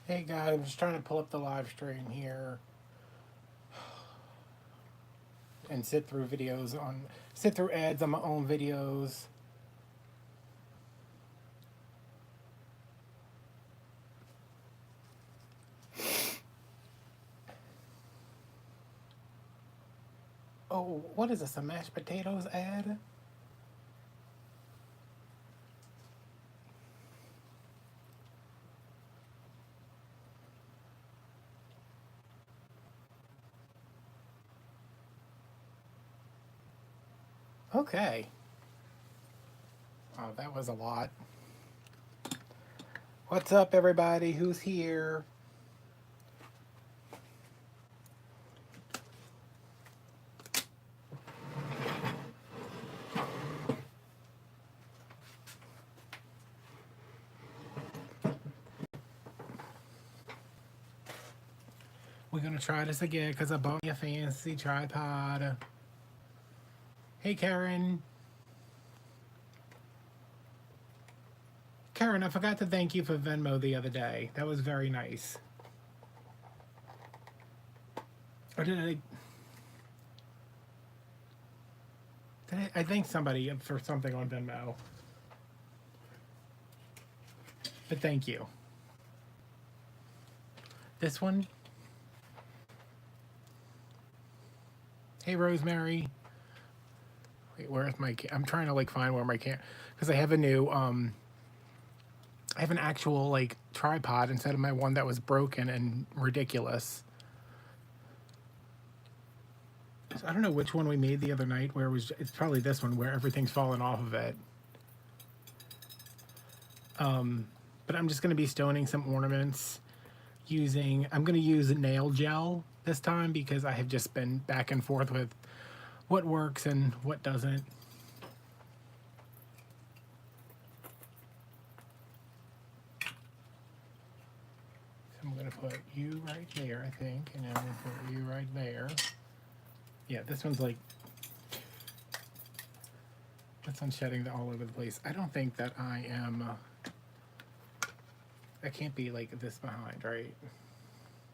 Hey guys, I'm just trying to pull up the live stream here and sit through ads on my own videos. Oh, what is this? A mashed potatoes ad? Okay. Oh, that was a lot. What's up, everybody? Who's here? We're gonna try this again because I bought me a fancy tripod. Hey, Karen. Karen, I forgot to thank you for Venmo the other day. That was very nice. Or I thanked somebody for something on Venmo. But thank you. This one? Hey, Rosemary. Wait, where's my? I'm trying to like find where my because I have a new I have an actual like tripod instead of my one that was broken and ridiculous. So I don't know which one we made the other night where it's probably this one where everything's fallen off of it. But I'm just going to be stoning some ornaments I'm going to use nail gel this time because I have just been back and forth with what works and what doesn't. So I'm going to put you right there, I think, and then I'm going to put you right there. Yeah, this one's like, this one's shedding all over the place. I don't think that I am, I can't be like this behind, right?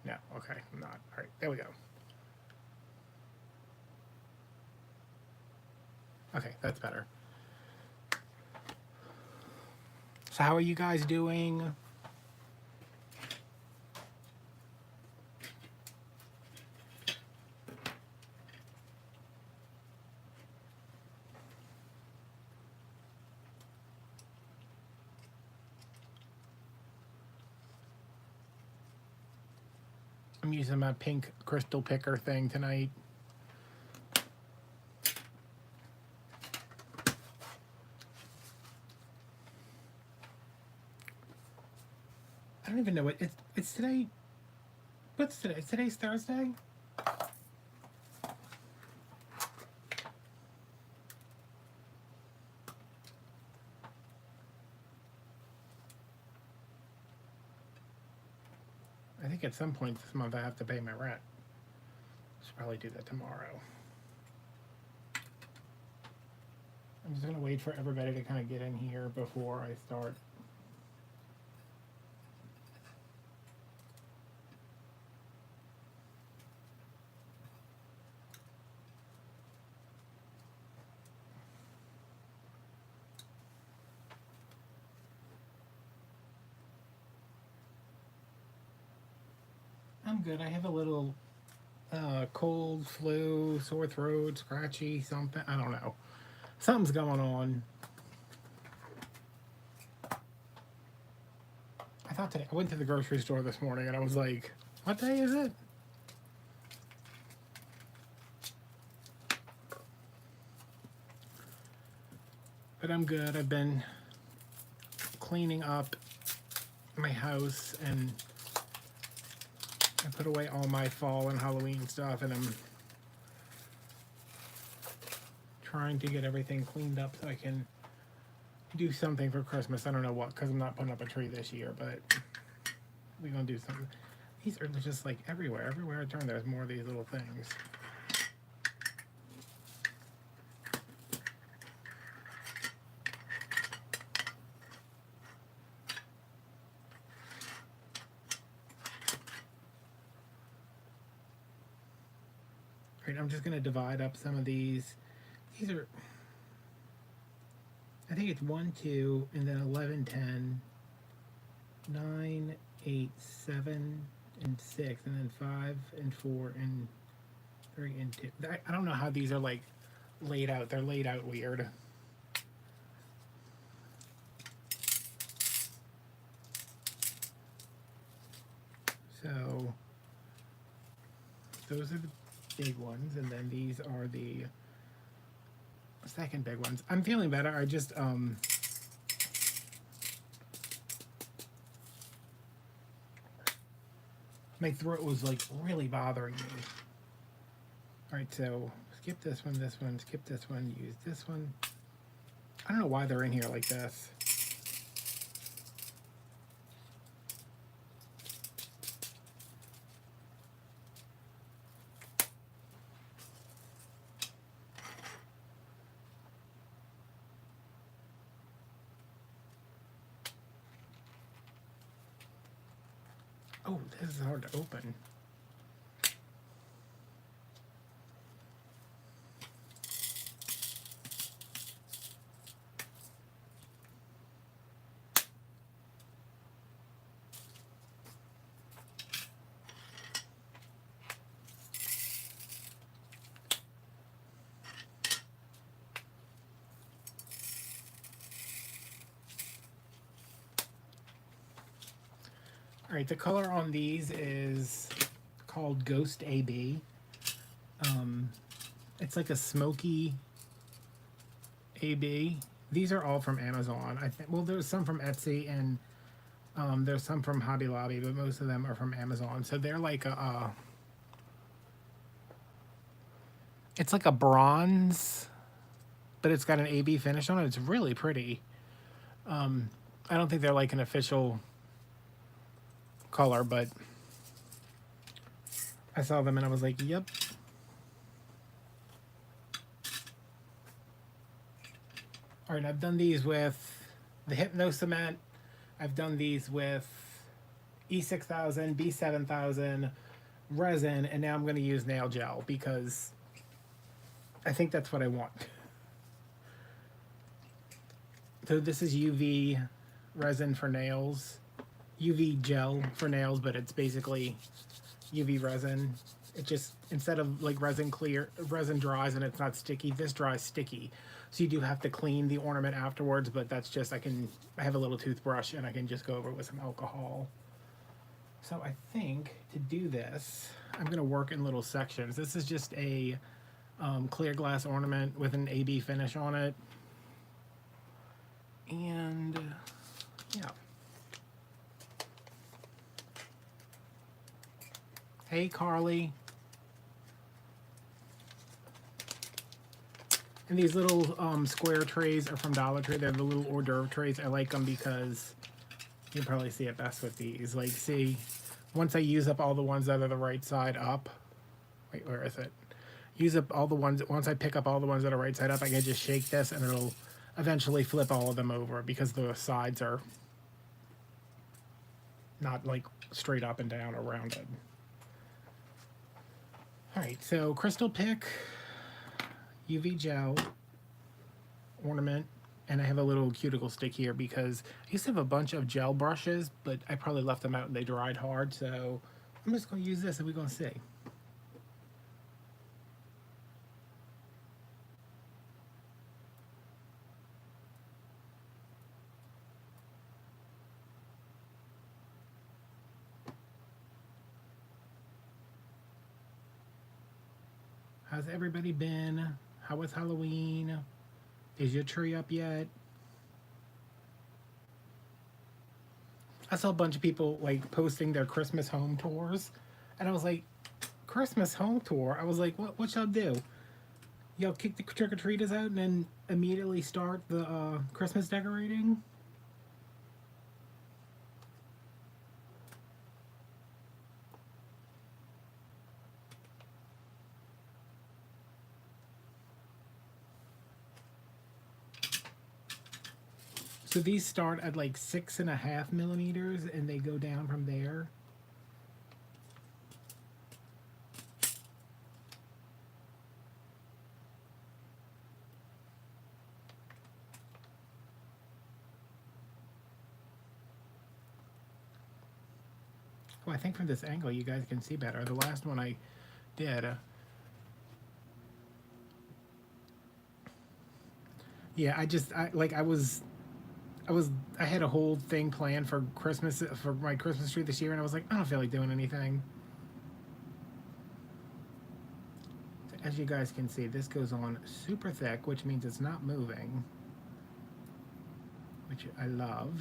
No, okay, I'm not. All right, there we go. Okay, that's better. So how are you guys doing? I'm using my pink crystal picker thing tonight. I don't even know what it's today. What's today? Today's Thursday? I think at some point this month I have to pay my rent. Should probably do that tomorrow. I'm just gonna wait for everybody to kind of get in here before I start. I'm good. I have a little cold, flu, sore throat, scratchy, something. I don't know. Something's going on. I thought today I went to the grocery store this morning and I was like, what day is it? But I'm good. I've been cleaning up my house and I put away all my fall and Halloween stuff and I'm trying to get everything cleaned up so I can do something for Christmas. I don't know what, because I'm not putting up a tree this year, but we're going to do something. These are just like everywhere. Everywhere I turn, there's more of these little things. Right, I'm just going to divide up some of these. These are, I think it's 1, 2, and then 11, 10, 9, 8, 7, and 6, and then 5, and 4, and 3, and 2. I don't know how these are like laid out. They're laid out weird. So those are the big ones, and then these are the second big ones. I'm feeling better. I just my throat was like really bothering me. All right, so skip this one, skip this one, use this one. I don't know why they're in here like this. Oh, this is hard to open. All right, the color on these is called Ghost AB. It's like a smoky AB. These are all from Amazon. I think. Well, there's some from Etsy and there's some from Hobby Lobby, but most of them are from Amazon. So they're like a it's like a bronze, but it's got an AB finish on it. It's really pretty. I don't think they're like an official color, but I saw them and I was like, yep. All right, I've done these with the Hypno Cement. I've done these with E6000, B7000, resin, and now I'm going to use nail gel because I think that's what I want. So this is UV resin for nails, UV gel for nails, but it's basically UV resin. It just, instead of like resin dries and it's not sticky, this dries sticky. So you do have to clean the ornament afterwards, but that's just, I have a little toothbrush and I can just go over it with some alcohol. So I think to do this, I'm gonna work in little sections. This is just a clear glass ornament with an AB finish on it. And yeah. Hey, Carly. And these little square trays are from Dollar Tree. They're the little hors d'oeuvre trays. I like them because you can probably see it best with these. Like, see, once I use up all the ones that are the right side up. Wait, where is it? Use up all the ones. Once I pick up all the ones that are right side up, I can just shake this and it'll eventually flip all of them over because the sides are not like straight up and down or rounded. All right, so crystal pick, UV gel, ornament, and I have a little cuticle stick here because I used to have a bunch of gel brushes, but I probably left them out and they dried hard, so I'm just going to use this and we're going to see. How's everybody been? How was Halloween? Is your tree up yet? I saw a bunch of people like posting their Christmas home tours, and I was like, Christmas home tour? I was like, what y'all do? Y'all kick the trick-or-treaters out and then immediately start the Christmas decorating? So these start at like 6.5 millimeters and they go down from there. Well, I think from this angle you guys can see better. The last one I did, yeah, I had a whole thing planned for Christmas, for my Christmas tree this year, and I was like, I don't feel like doing anything. As you guys can see, this goes on super thick, which means it's not moving, which I love.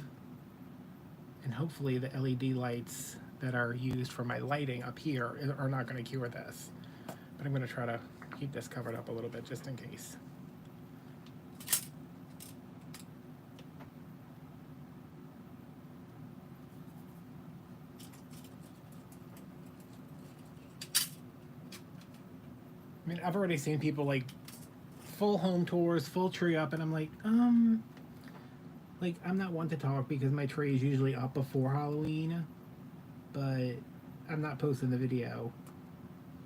And hopefully the LED lights that are used for my lighting up here are not going to cure this. But I'm going to try to keep this covered up a little bit just in case. I mean, I've already seen people like full home tours, full tree up, and I'm like, I'm not one to talk because my tree is usually up before Halloween, but I'm not posting the video,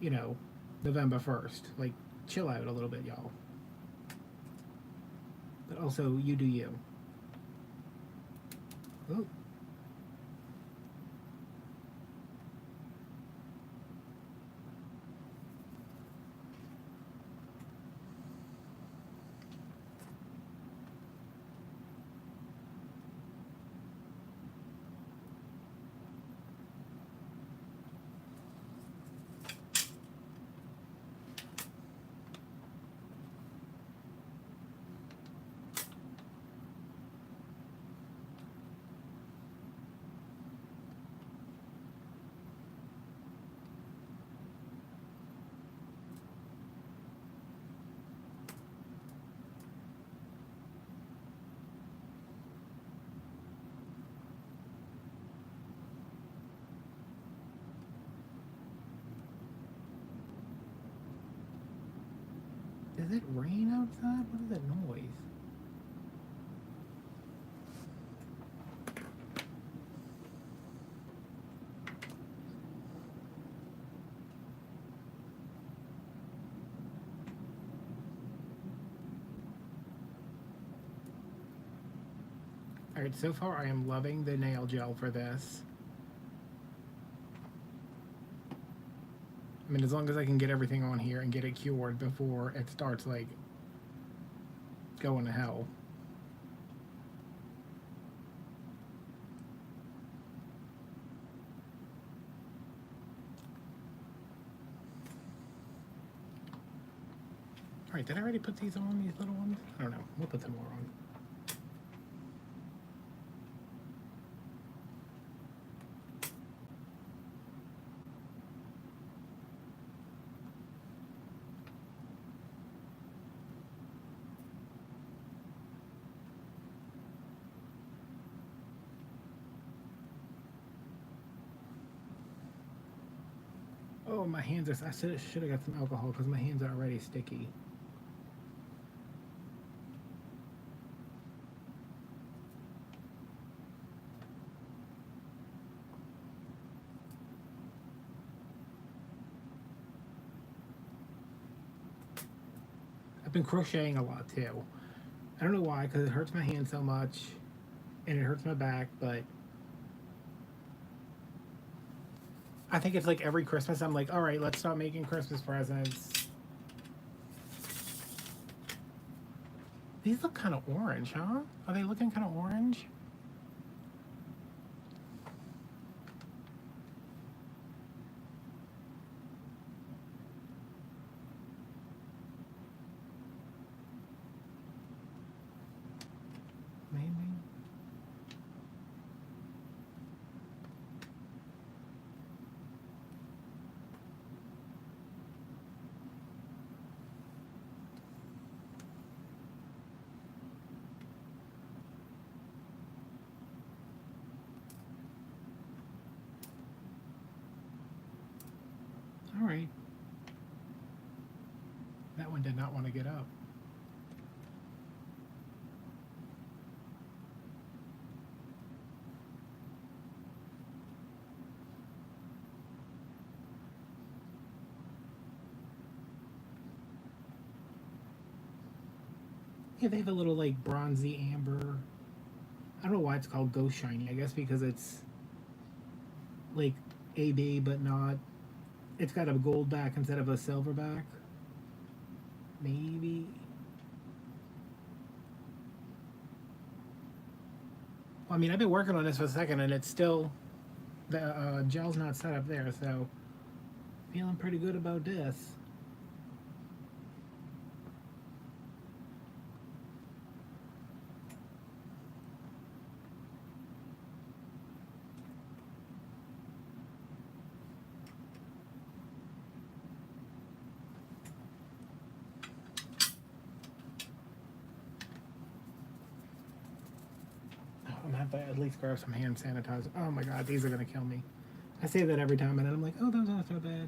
you know, November 1st. Like, chill out a little bit, y'all. But also, you do you. Oh. Is it rain outside? What is that noise? Alright, so far I am loving the nail gel for this. I mean, as long as I can get everything on here and get it cured before it starts, like, going to hell. Alright, did I already put these on, these little ones? I don't know. We'll put some more on. Oh, my hands are... I should have got some alcohol because my hands are already sticky. I've been crocheting a lot too. I don't know why, because it hurts my hand so much and it hurts my back, but I think it's like every Christmas I'm like, all right, let's start making Christmas presents. These look kind of orange, huh? Are they looking kind of orange? Maybe. All right. That one did not want to get up. Yeah, they have a little like bronzy amber. I don't know why it's called Ghost Shiny. I guess because it's like AB, but not. It's got a gold back instead of a silver back. Maybe. Well, I mean, I've been working on this for a second, and it's still the gel's not set up there, so feeling pretty good about this. I'm gonna have to at least grab some hand sanitizer. Oh my god, these are gonna kill me. I say that every time, and then I'm like, oh, those aren't so bad.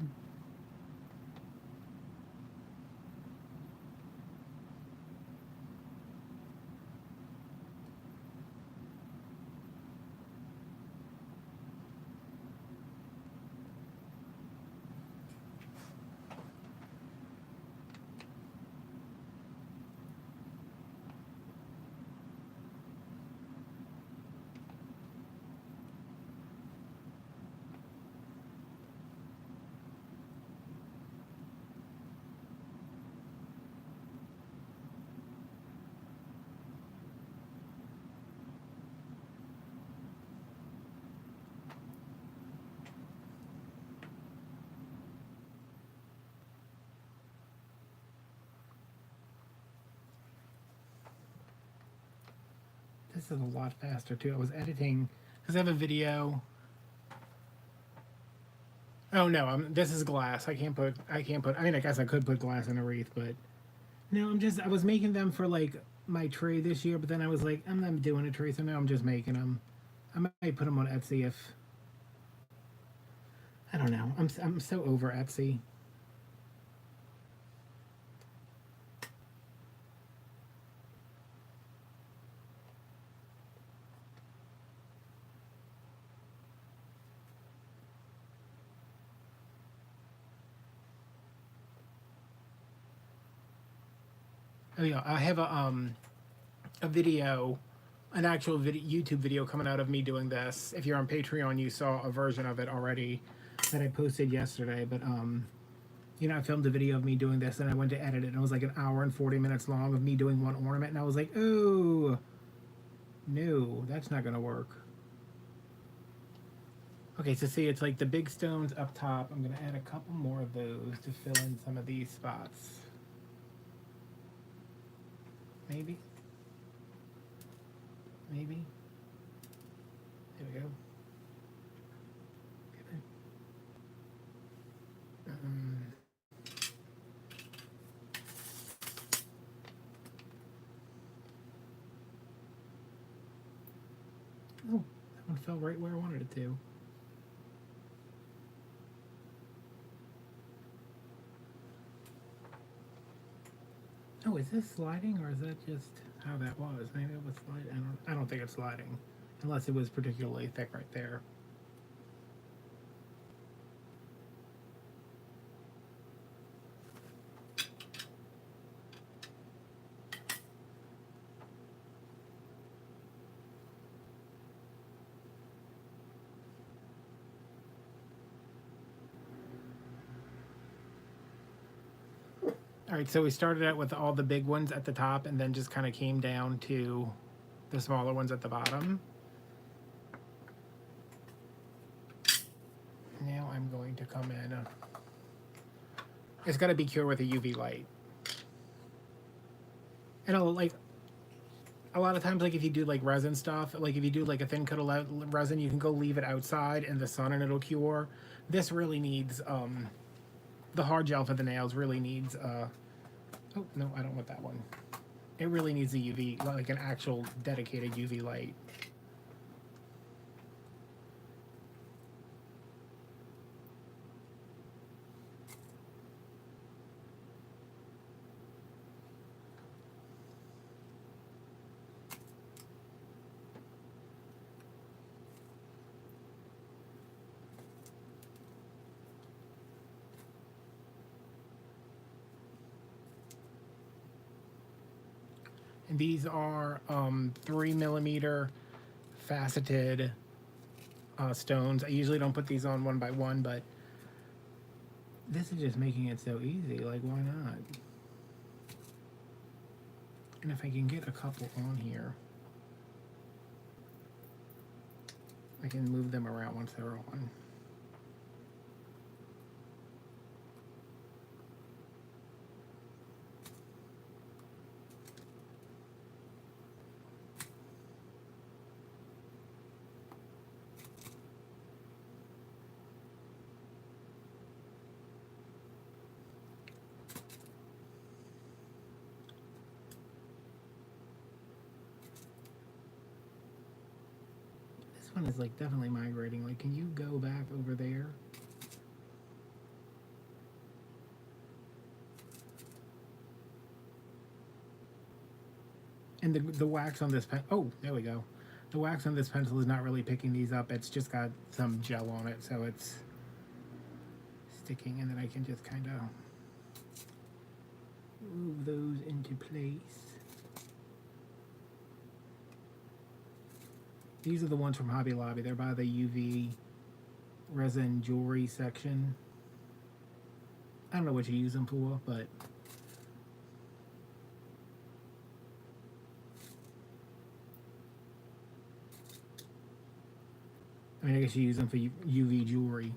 This is a lot faster too. I was editing because I have a video. Oh no, this is glass. I can't put. I mean, I guess I could put glass in a wreath, but no. I was making them for like my tree this year, but then I was like, I'm not doing a tree, so now I'm just making them. I might put them on Etsy if. I don't know. I'm so over Etsy. Oh yeah, I have a video, an actual video, YouTube video coming out of me doing this. If you're on Patreon, you saw a version of it already that I posted yesterday. But you know, I filmed a video of me doing this, and I went to edit it, and it was like an hour and 40 minutes long of me doing one ornament, and I was like, oh, no, that's not gonna work. Okay, so see, it's like the big stones up top. I'm gonna add a couple more of those to fill in some of these spots. Maybe. Maybe. There we go. Oh, that one fell right where I wanted it to. Oh, is this sliding, or is that just how that was? Maybe it was sliding. I don't think it's sliding, unless it was particularly thick right there. All right, so we started out with all the big ones at the top and then just kind of came down to the smaller ones at the bottom. Now I'm going to come in. It's got to be cured with a UV light. And like a lot of times, like if you do like resin stuff, like if you do like a thin coat of resin, you can go leave it outside in the sun and it'll cure. This really needs the hard gel for the nails really needs oh no, I don't want that one. It really needs a UV, like an actual dedicated UV light. And these are 3mm faceted stones. I usually don't put these on one by one, but this is just making it so easy. Like, why not? And if I can get a couple on here, I can move them around once they're on. This one is like definitely migrating. Like, can you go back over there? And the wax on this pen, oh, there we go. The wax on this pencil is not really picking these up. It's just got some gel on it, so it's sticking, and then I can just kind of move those into place. These are the ones from Hobby Lobby. They're by the UV resin jewelry section. I don't know what you use them for, but I mean, I guess you use them for UV jewelry.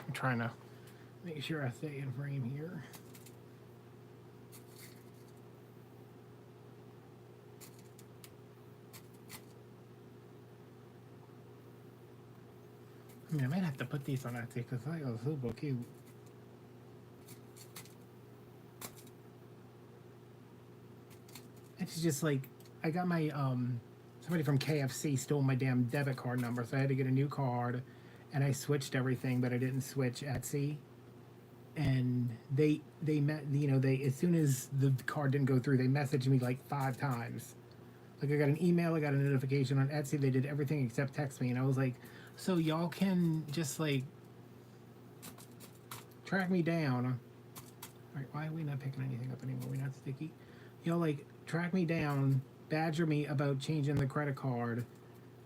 I'm trying to make sure I stay in frame here. I mean, I might have to put these on Etsy because I think it's super cute. It's just like, I got my, somebody from KFC stole my damn debit card number, so I had to get a new card, and I switched everything, but I didn't switch Etsy. And they met, you know, they, as soon as the card didn't go through, they messaged me like 5 times. Like, I got an email, I got a notification on Etsy, they did everything except text me, and I was like, so y'all can just like track me down. All right, why are we not picking anything up anymore? We're not sticky. Y'all like track me down, badger me about changing the credit card,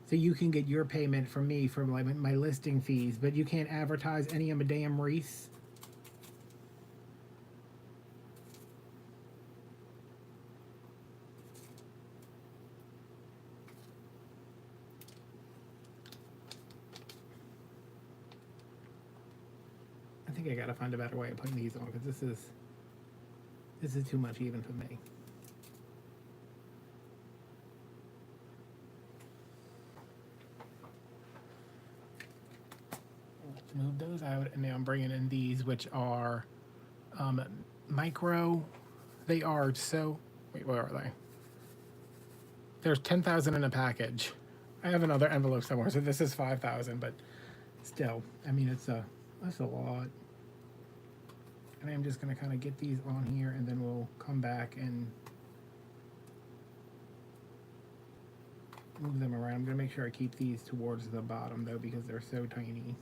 so you can get your payment from me for like my listing fees, but you can't advertise any of my damn Reese. I think I gotta find a better way of putting these on because this is too much even for me. Let's move those out, and now I'm bringing in these, which are micro. They are so. Wait, where are they? There's 10,000 in a package. I have another envelope somewhere, so this is 5,000, but still, I mean, that's a lot. And I'm just gonna kind of get these on here, and then we'll come back and move them around. I'm gonna make sure I keep these towards the bottom though, because they're so tiny.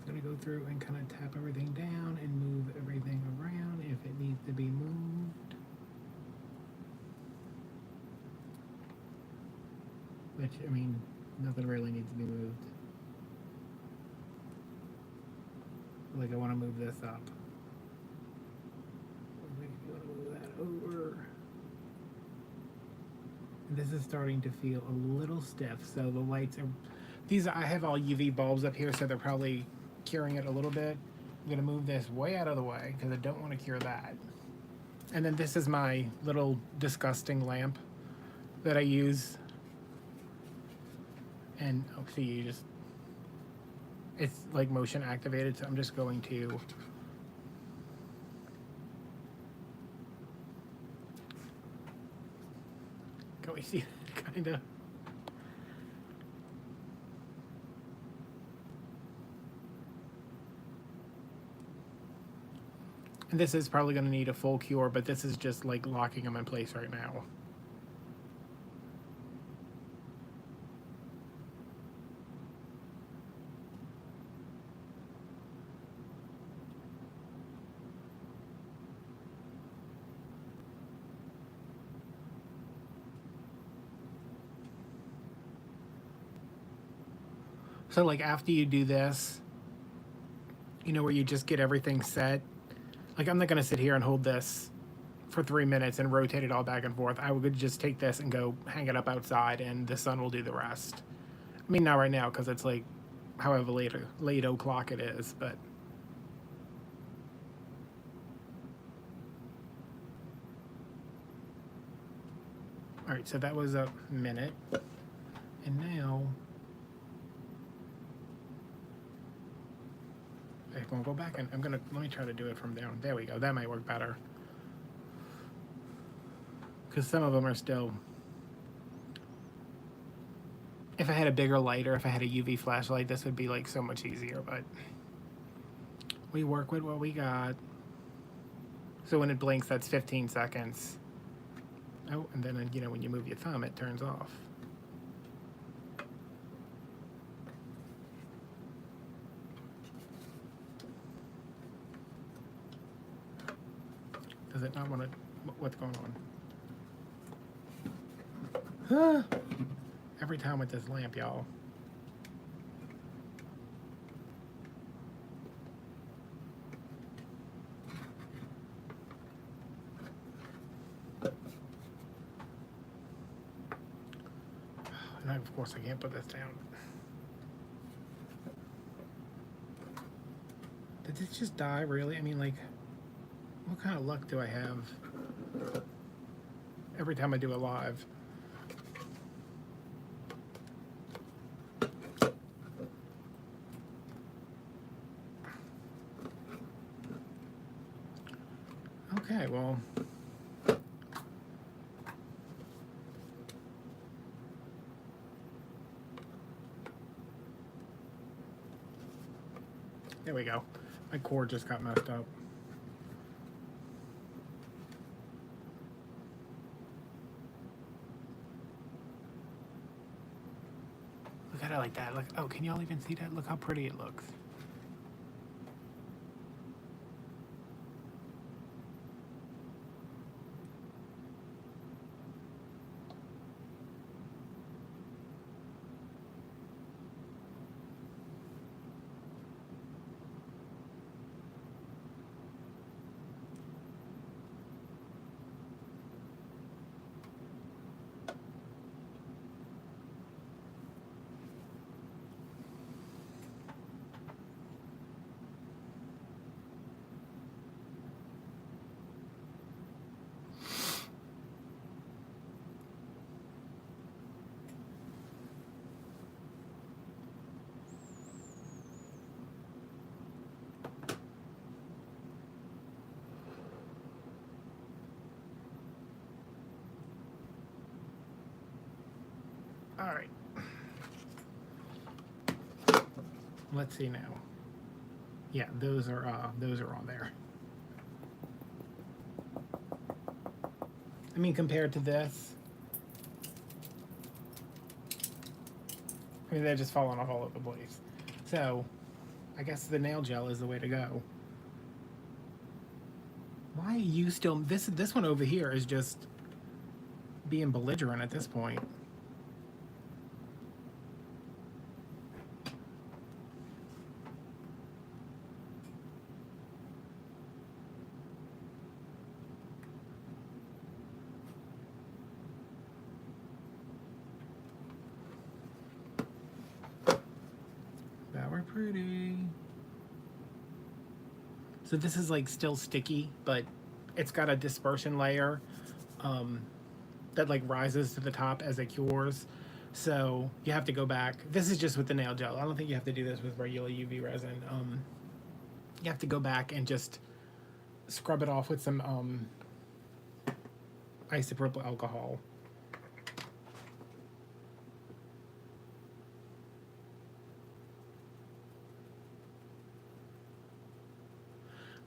Going to go through and kind of tap everything down and move everything around if it needs to be moved. Which, I mean, Nothing really needs to be moved. Like I want to move this up. You want to move that over. And this is starting to feel a little stiff, so the lights are... These, I have all UV bulbs up here, so they're probably curing it a little bit. I'm going to move this way out of the way because I don't want to cure that. And then this is my little disgusting lamp that I use. And oh, see, you just... It's like motion activated, so I'm just going to... Can we see kind of? And this is probably going to need a full cure, but this is just like locking them in place right now. So like after you do this, you know, where you just get everything set, like I'm not going to sit here and hold this for 3 minutes and rotate it all back and forth. I would just take this and go hang it up outside and the sun will do the rest. I mean, not right now because it's like however late o'clock it is, but... All right, so that was a minute. And now... I'm gonna go back and let me try to do it from down. There we go. That might work better. Because some of them are still... If I had a bigger light or if I had a UV flashlight, this would be like so much easier, but we work with what we got. So when it blinks, that's 15 seconds. Oh, and then, you know, when you move your thumb, it turns off. Does it not want to... What's going on? Every time with this lamp, y'all. And of course I can't put this down. Did this just die, really? I mean, like... What kind of luck do I have every time I do a live? Okay, well... There we go. My cord just got messed up. Look at it like that. Look, oh, can y'all even see that? Look how pretty it looks. All right. Let's see now. Yeah, those are on there. I mean, compared to this, I mean, they're just falling off all over the place. So, I guess the nail gel is the way to go. Why are you still... This one over here is just being belligerent at this point. pretty. So this is like still sticky, but it's got a dispersion layer that like rises to the top as it cures. So you have to go back. This is just with the nail gel. I don't think you have to do this with regular UV resin. You have to go back and just scrub it off with some isopropyl alcohol.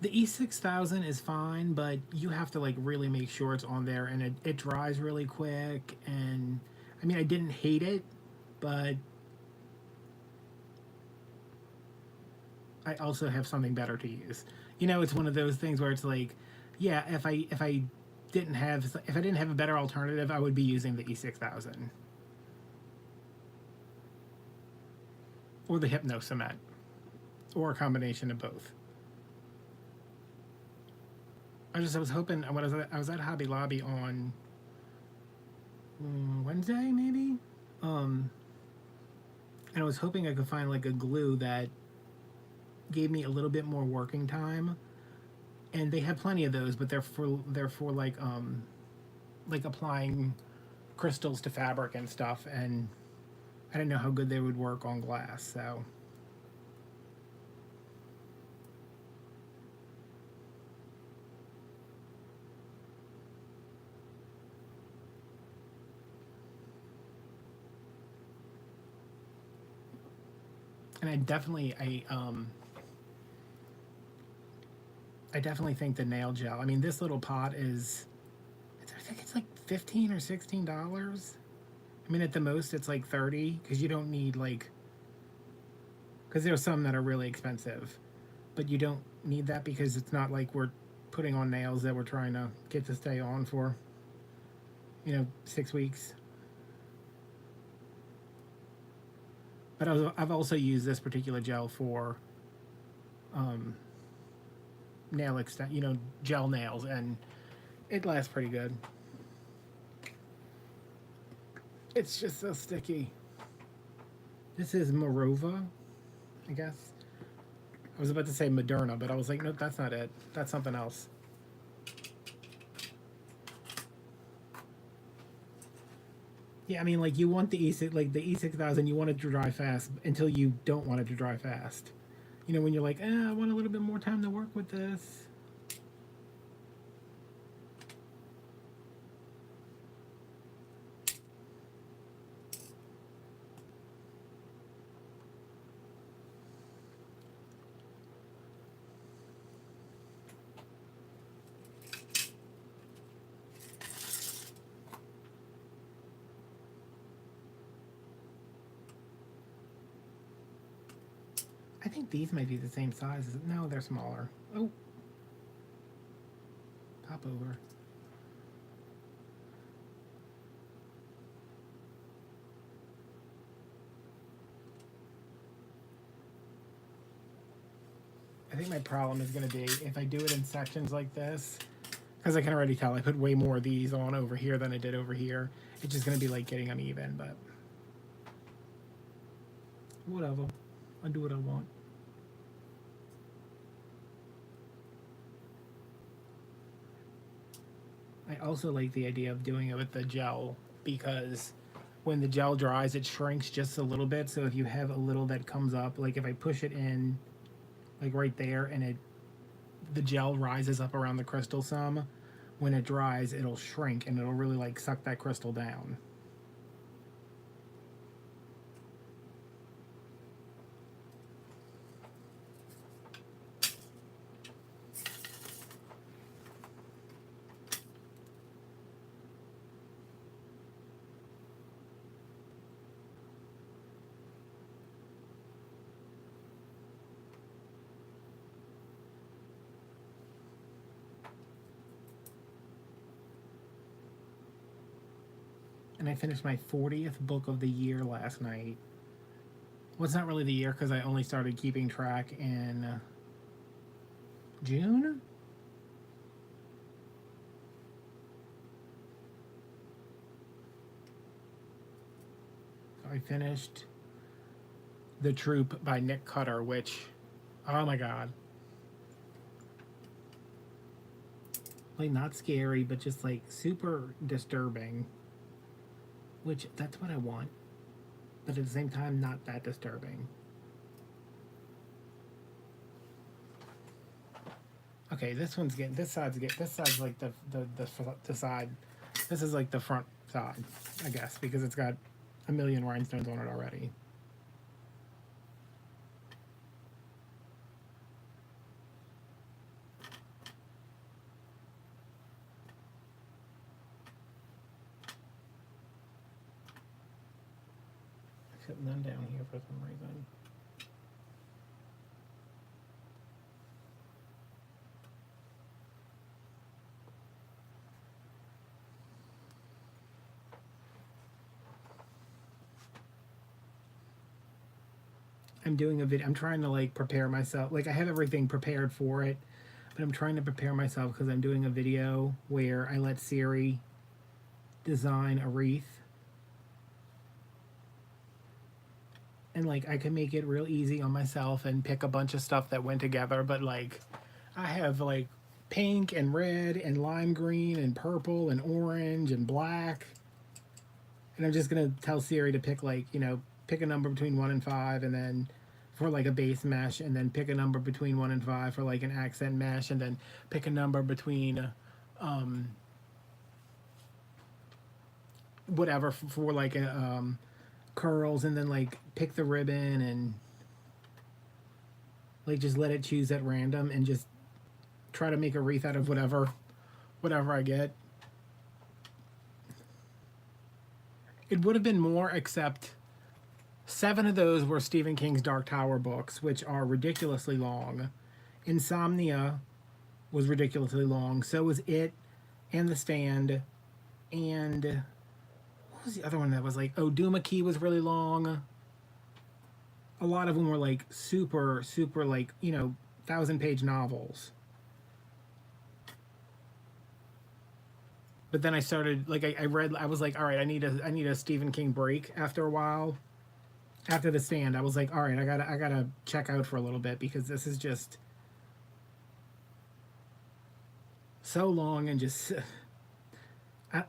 The E6000 is fine, but you have to like really make sure it's on there, and it dries really quick. And I mean, I didn't hate it, but I also have something better to use. You know, it's one of those things where it's like, yeah, if I didn't have a better alternative, I would be using the E6000 or the Hypno Cement or a combination of both. I was hoping when I was at Hobby Lobby on Wednesday maybe, and I was hoping I could find like a glue that gave me a little bit more working time, and they have plenty of those, but they're for like applying crystals to fabric and stuff, and I didn't know how good they would work on glass, so. And I definitely think the nail gel. I mean, this little pot is, I think it's like $15 or $16. I mean, at the most, it's like 30 because you don't need like, because there's some that are really expensive, but you don't need that because it's not like we're putting on nails that we're trying to get to stay on for, 6 weeks. But I've also used this particular gel for nail extent, gel nails, and it lasts pretty good. It's just so sticky. This is Morova, I guess. I was about to say Moderna, but I was like, nope, that's not it. That's something else. Yeah, I mean, like you want the E6000, you want it to dry fast until you don't want it to dry fast. When you're like, I want a little bit more time to work with this. I think these might be the same size. No, they're smaller. Oh. Pop over. I think my problem is going to be if I do it in sections like this, because I can already tell I put way more of these on over here than I did over here. It's just going to be like getting uneven, but whatever. I'll do what I want. I also like the idea of doing it with the gel because when the gel dries, it shrinks just a little bit. So if you have a little that comes up, like if I push it in like right there and the gel rises up around the crystal some, when it dries, it'll shrink and it'll really like suck that crystal down. And I finished my 40th book of the year last night. Well, it's not really the year because I only started keeping track in June? So I finished The Troop by Nick Cutter, which, oh my god. Like, not scary, but just, like, super disturbing. Which, that's what I want. But at the same time, not that disturbing. Okay, this one's getting, this side's like the side. This is like the front side, I guess, because it's got a million rhinestones on it already. Except none down here for some reason. I'm doing a video. I'm trying to like prepare myself. Like I have everything prepared for it, but I'm trying to prepare myself because I'm doing a video where I let Siri design a wreath. And like I can make it real easy on myself and pick a bunch of stuff that went together, but like I have like pink and red and lime green and purple and orange and black. And I'm just gonna tell Siri to pick like, you know, pick a number between 1 and 5 and then for like a base mesh, and then pick a number between 1 and 5 for like an accent mesh, and then pick a number between whatever for like a curls, and then like pick the ribbon and like just let it choose at random and just try to make a wreath out of whatever I get. It would have been more, except 7 of those were Stephen King's Dark Tower books, which are ridiculously long. Insomnia was ridiculously long. So was It and The Stand. And what was the other one that was like, oh, Duma Key was really long. A lot of them were like super, super like, you know, 1,000-page novels. But then I started, like, I read, I was like, all right, I need a Stephen King break after a while. After The Stand, I was like, all right, I gotta check out for a little bit, because this is just so long, and just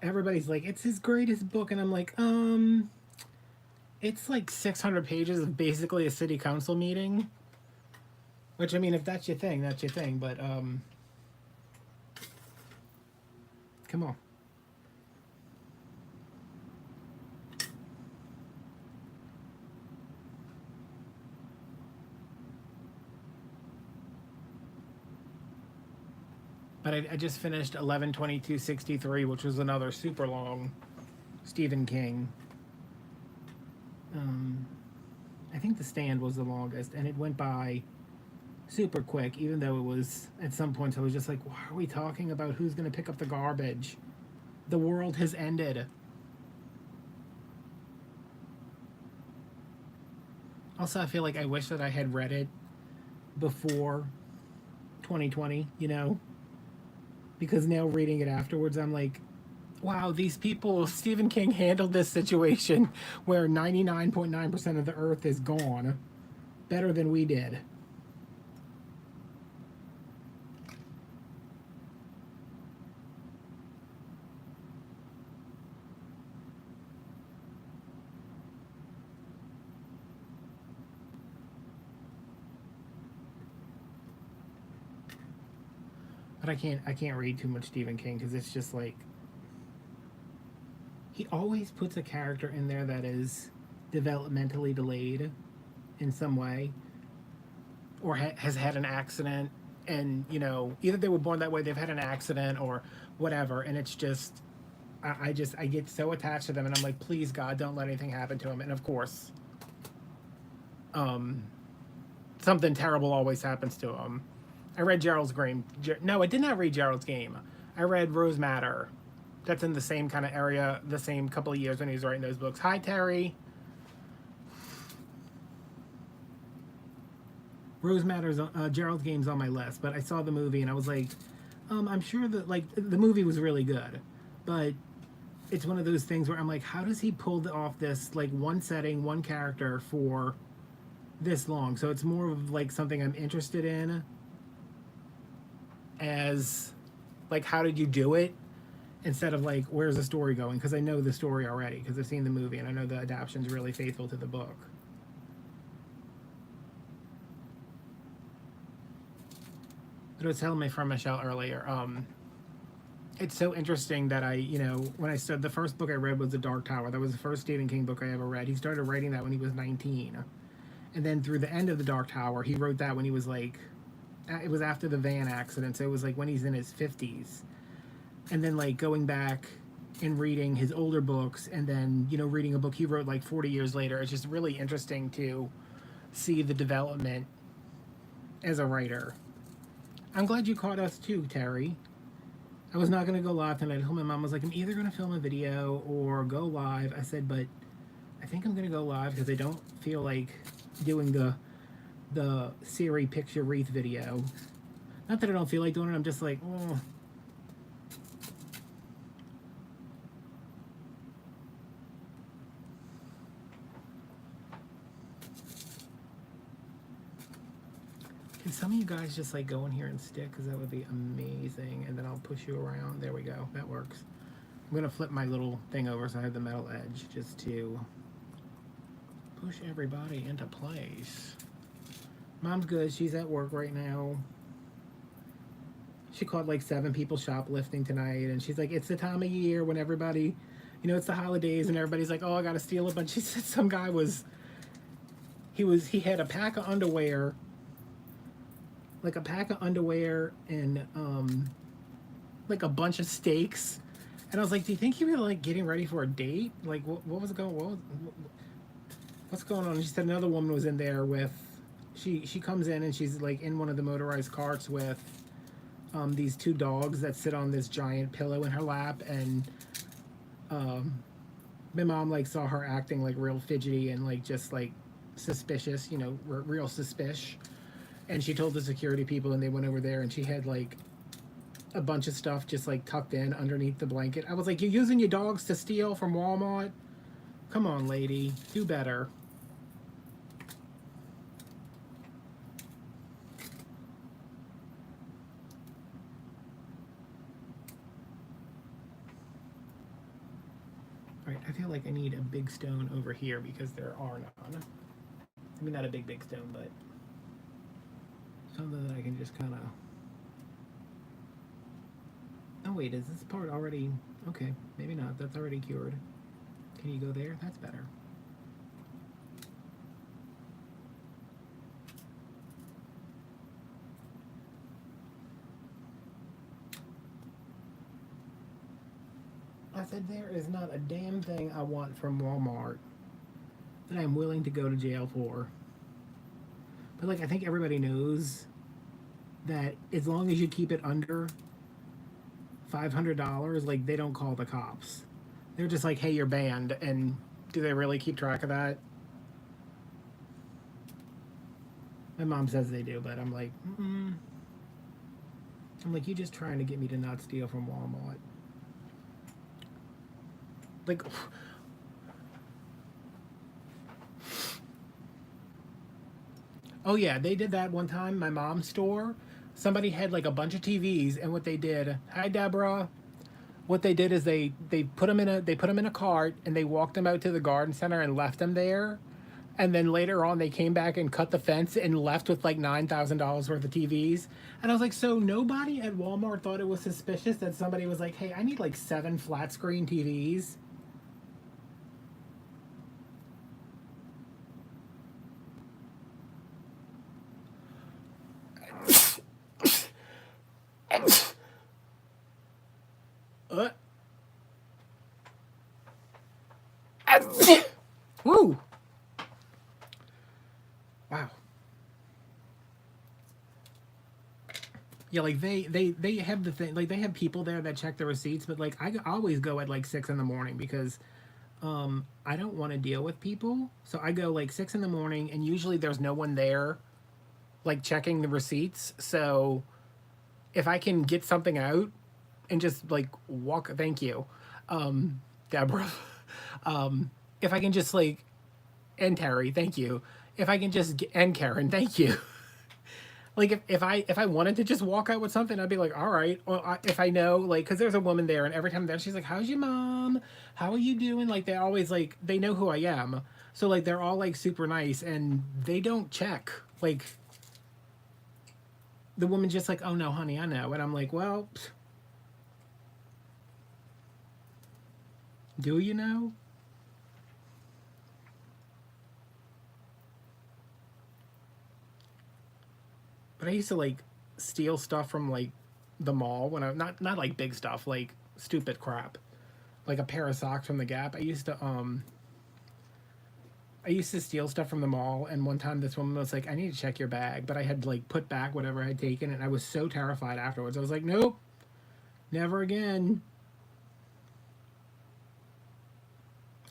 everybody's like, it's his greatest book, and I'm like, it's like 600 pages of basically a city council meeting. Which, I mean, if that's your thing, that's your thing, but come on. But I just finished 11/22/63, which was another super long Stephen King. I think The Stand was the longest, and it went by super quick, even though it was, at some points, I was just like, why are we talking about who's going to pick up the garbage? The world has ended. Also, I feel like I wish that I had read it before 2020, you know? Because now reading it afterwards, I'm like, wow, these people, Stephen King handled this situation where 99.9% of the earth is gone better than we did. But I can't read too much Stephen King, because it's just like, he always puts a character in there that is developmentally delayed in some way, or has had an accident, and, you know, either they were born that way, they've had an accident, or whatever, and it's just, I get so attached to them, and I'm like, please God, don't let anything happen to him. And of course, something terrible always happens to him. I read Gerald's Game. No, I did not read Gerald's Game. I read Rose Madder. That's in the same kind of area, the same couple of years when he was writing those books. Hi, Terry. Rose Madder's, Gerald's Game's on my list, but I saw the movie and I was like, I'm sure that, like, the movie was really good, but it's one of those things where I'm like, how does he pull off this, like, one setting, one character for this long. So it's more of like something I'm interested in as like how did you do it instead of like where's the story going, because I know the story already because I've seen the movie and I know the adaptation's really faithful to the book. But I was telling my friend Michelle earlier, it's so interesting that when I started, the first book I read was The Dark Tower. That was the first Stephen King book I ever read. He started writing that when he was 19. And then through the end of The Dark Tower, he wrote that when he was like, it was after the van accident. So it was like when he's in his 50s. And then like going back and reading his older books and then, reading a book he wrote like 40 years later. It's just really interesting to see the development as a writer. I'm glad you caught us too, Terry. I was not going to go live tonight. I told my mom, I was like, I'm either going to film a video or go live. I said, but I think I'm going to go live because I don't feel like doing the Siri picture wreath video. Not that I don't feel like doing it. I'm just like, oh. Can some of you guys just like go in here and stick? Because that would be amazing. And then I'll push you around. There we go. That works. I'm going to flip my little thing over so I have the metal edge just to push everybody into place. Mom's good. She's at work right now. She caught like 7 people shoplifting tonight. And she's like, it's the time of year when everybody, it's the holidays and everybody's like, oh, I got to steal a bunch. She said some guy he had a pack of underwear, like a pack of underwear and like a bunch of steaks. And I was like, do you think he was like getting ready for a date? Like what's going on? And she said another woman was in there with, she comes in and she's like in one of the motorized carts with these 2 dogs that sit on this giant pillow in her lap. And my mom like saw her acting like real fidgety and like just like suspicious, real suspicious. And she told the security people and they went over there and she had like a bunch of stuff just like tucked in underneath the blanket. I was like, you're using your dogs to steal from Walmart? Come on, lady. Do better. All right, I feel like I need a big stone over here because there are none. I mean, not a big stone, but something that I can just kind of... Oh wait, is this part already... Okay, maybe not. That's already cured. Can you go there? That's better. I said there is not a damn thing I want from Walmart that I'm willing to go to jail for. But like, I think everybody knows that as long as you keep it under $500, like they don't call the cops. They're just like, hey, you're banned. And do they really keep track of that? My mom says they do, but I'm like, I'm like, you're just trying to get me to not steal from Walmart. Like, oh yeah, they did that one time. My mom's store, somebody had like a bunch of TVs, and what they did, hi Deborah, what they did is they put them in a cart and they walked them out to the garden center and left them there, and then later on they came back and cut the fence and left with like $9,000 worth of TVs. And I was like, so nobody at Walmart thought it was suspicious that somebody was like, hey, I need like 7 flat screen TVs. Woo! Wow. Yeah, like they have the thing, like they have people there that check the receipts, but like I always go at like 6 in the morning because I don't want to deal with people. So I go like 6 in the morning and usually there's no one there like checking the receipts. So if I can get something out and just like walk, thank you, Deborah. If I can just like, and Terry, thank you. if I can just and Karen, thank you. Like if I wanted to just walk out with something, I'd be like, all right. Or if I know, like, because there's a woman there, and every time there, she's like, how's your mom? How are you doing? Like, they always like they know who I am, so like they're all like super nice, and they don't check. Like the woman's just like, oh no, honey, I know, and I'm like, well, do you know? But I used to like steal stuff from like the mall when I not like big stuff, like stupid crap, like a pair of socks from the Gap. I used to steal stuff from the mall, and one time this woman was like, I need to check your bag, but I had like put back whatever I had taken, and I was so terrified afterwards. I was like, nope, never again.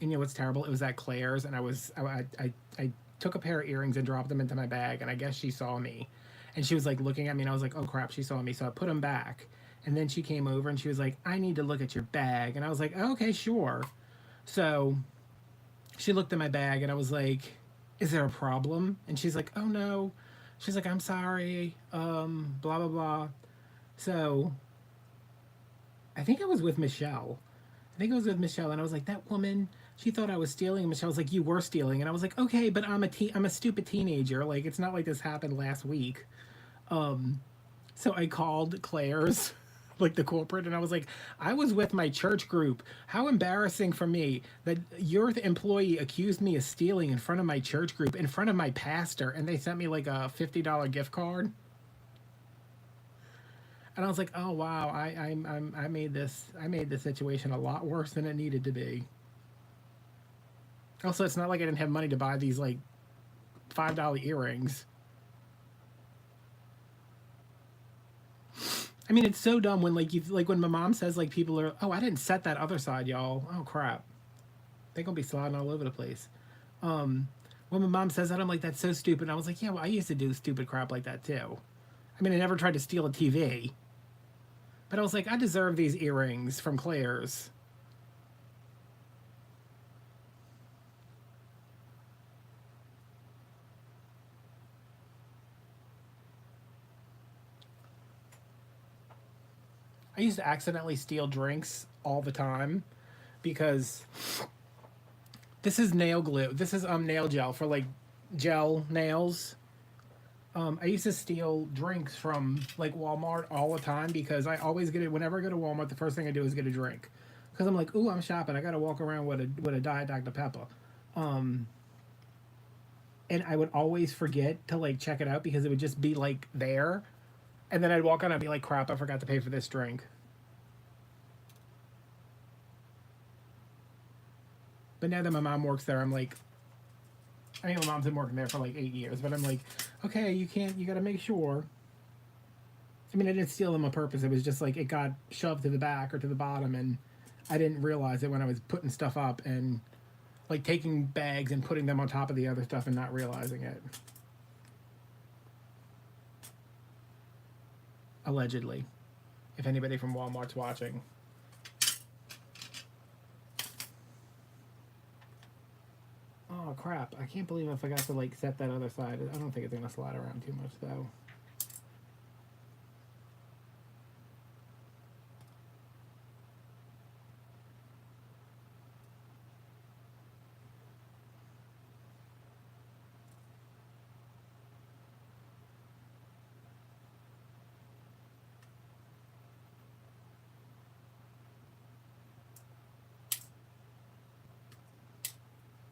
And you know what's terrible? It was at Claire's, and I took a pair of earrings and dropped them into my bag, and I guess she saw me, and she was like looking at me, and I was like, oh crap, she saw me, so I put them back, and then she came over and she was like, I need to look at your bag, and I was like, oh, okay, sure. So she looked at my bag, and I was like, is there a problem? And she's like, oh no. She's like, I'm sorry, blah blah blah. So I think I was with Michelle. I think it was with Michelle, and I was like, that woman, she thought I was stealing. And Michelle was like, you were stealing. And I was like, okay, but I'm a stupid teenager. Like, it's not like this happened last week. So I called Claire's, like the corporate, and I was like, I was with my church group. How embarrassing for me that your employee accused me of stealing in front of my church group, in front of my pastor, and they sent me like a $50 gift card. And I was like, oh wow, I made this situation a lot worse than it needed to be. Also, it's not like I didn't have money to buy these like $5 earrings. I mean, it's so dumb when like you like when my mom says like people are, oh, I didn't set that other side, y'all. Oh crap, they're gonna be sliding all over the place. When my mom says that, I'm like, that's so stupid. And I was like, yeah, well, I used to do stupid crap like that too. I mean, I never tried to steal a TV, but I was like, I deserve these earrings from Claire's. I used to accidentally steal drinks all the time because this is nail glue. This is nail gel for like gel nails. I used to steal drinks from like Walmart all the time because I always get it whenever I go to Walmart. The first thing I do is get a drink because I'm like, ooh, I'm shopping. I got to walk around with a Diet Dr Pepper. Um, and I would always forget to like check it out because it would just be like there, and then I'd walk on and I'd be like, crap, I forgot to pay for this drink. But now that my mom works there, I'm like, I mean, my mom's been working there for like 8 years, but I'm like, okay, you can't, you got to make sure. I mean, I didn't steal them on purpose. It was just like it got shoved to the back or to the bottom, and I didn't realize it when I was putting stuff up and like taking bags and putting them on top of the other stuff and not realizing it. Allegedly, if anybody from Walmart's watching. Oh crap! I can't believe I forgot to like set that other side. I don't think it's gonna slide around too much though.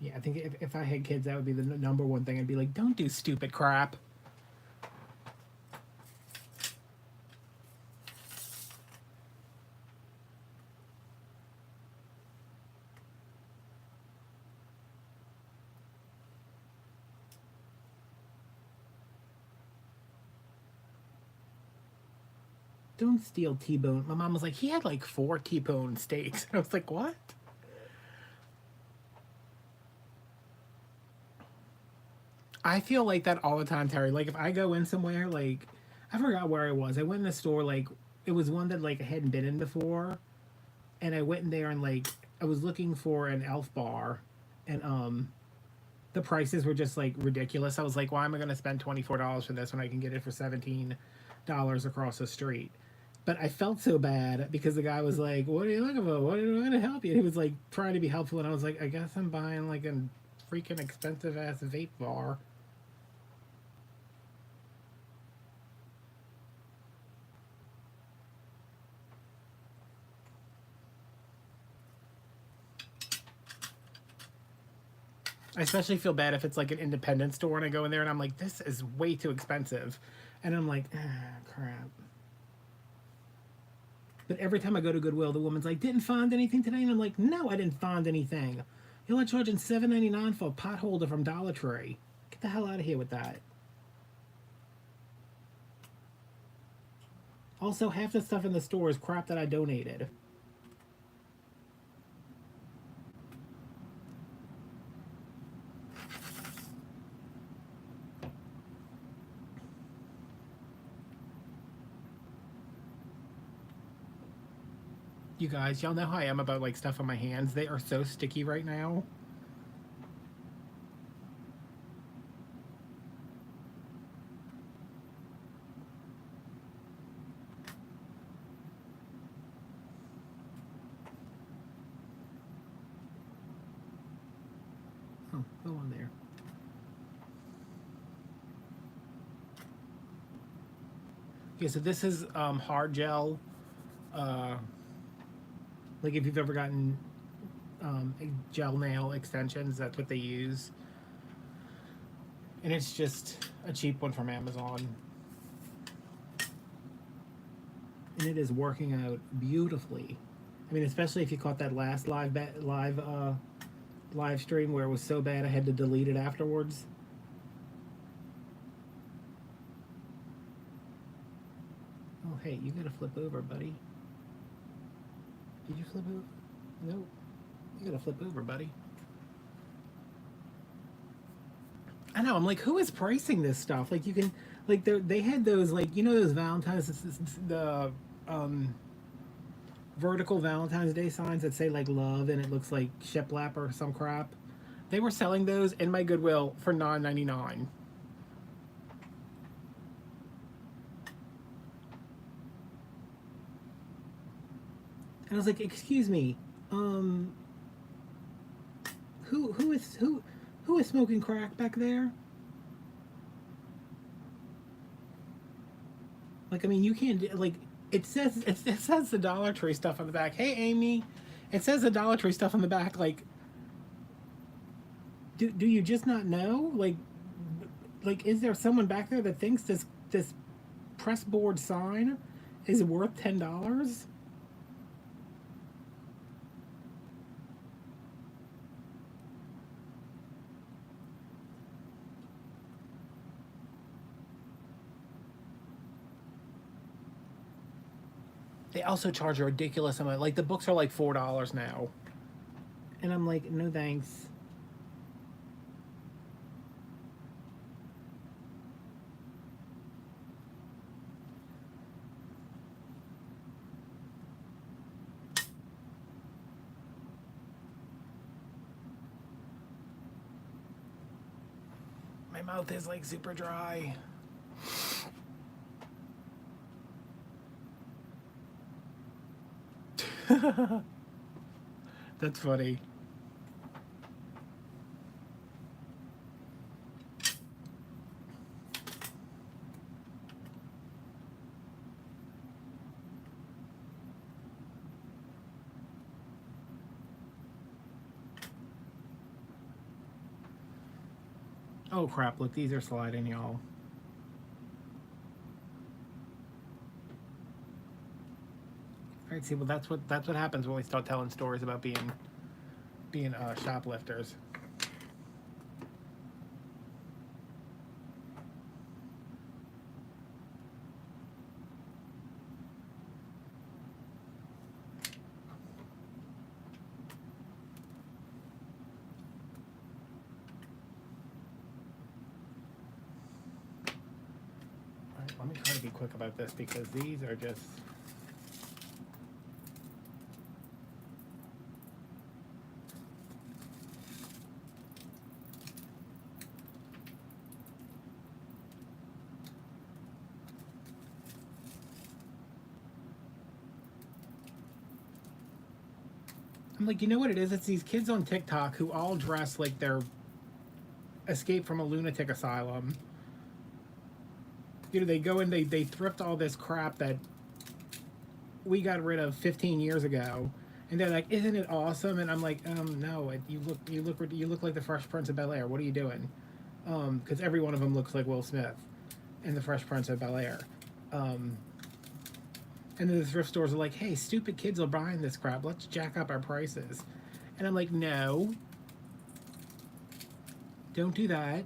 Yeah, I think if I had kids, that would be the number one thing. I'd be like, don't do stupid crap. Don't steal T-bone. My mom was like, he had like 4 T-bone steaks. And I was like, what? I feel like that all the time, Terry. Like if I go in somewhere, like I forgot where I was. I went in a store, like it was one that like I hadn't been in before, and I went in there and like I was looking for an Elf bar, and the prices were just like ridiculous. I was like, why am I going to spend $24 for this when I can get it for $17 across the street? But I felt so bad because the guy was like, "What are you looking for? What am I going to help you?" He was like trying to be helpful, and I was like, "I guess I'm buying like a freaking expensive ass vape bar." I especially feel bad if it's like an independent store and I go in there and I'm like, this is way too expensive. And I'm like, crap. But every time I go to Goodwill, the woman's like, didn't find anything today? And I'm like, no, I didn't find anything. You're only charging $7.99 for a pot holder from Dollar Tree. Get the hell out of here with that. Also, half the stuff in the store is crap that I donated. You guys, y'all know how I am about like stuff on my hands. They are so sticky right now. Oh, go on there. Okay, so this is hard gel. Like if you've ever gotten gel nail extensions, that's what they use. And it's just a cheap one from Amazon. And it is working out beautifully. I mean, especially if you caught that last live stream where it was so bad I had to delete it afterwards. Oh, hey, you gotta flip over, buddy. Did you flip over? Nope. You gotta flip over, buddy. I know. I'm like, who is pricing this stuff? Like, you can, like, they had those, like, you know, those Valentine's, the vertical Valentine's Day signs that say like love and it looks like shiplap or some crap. They were selling those in my Goodwill for $9.99. And I was like, excuse me, who is smoking crack back there? Like, I mean, you can't, like, it says the Dollar Tree stuff on the back. Hey, Amy, it says the Dollar Tree stuff on the back. Like, do you just not know? Like, is there someone back there that thinks this press board sign is worth $10? They also charge a ridiculous amount. Like, the books are like $4 now. And I'm like, no thanks. My mouth is like super dry. That's funny. Oh crap, look, these are sliding, y'all. Alright, see, well that's what happens when we start telling stories about being shoplifters. Alright, let me try to be quick about this because these are just... I'm like, you know what it is? It's these kids on TikTok who all dress like they're escaped from a lunatic asylum. You know, they go and they thrift all this crap that we got rid of 15 years ago, and they're like, "Isn't it awesome?" And I'm like, no, you look like the Fresh Prince of Bel Air. What are you doing? Because every one of them looks like Will Smith in the Fresh Prince of Bel Air. And then the thrift stores are like, "Hey, stupid kids are buying this crap. Let's jack up our prices." And I'm like, no, don't do that.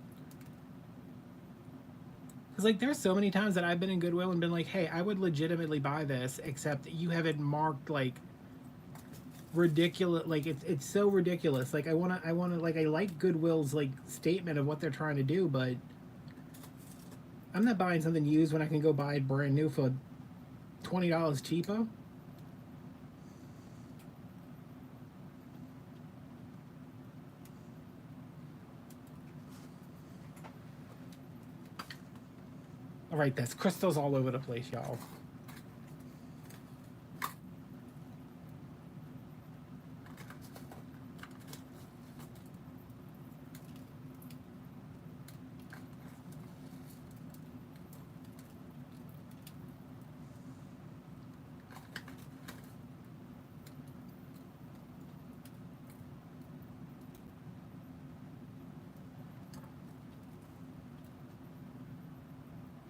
Because, like, there's so many times that I've been in Goodwill and been like, hey, I would legitimately buy this, except you have it marked, like, ridiculous. Like, it's so ridiculous. Like, I want to, like, I like Goodwill's, like, statement of what they're trying to do, but I'm not buying something used when I can go buy it brand new for $20 cheaper. All right, there's crystals all over the place, y'all.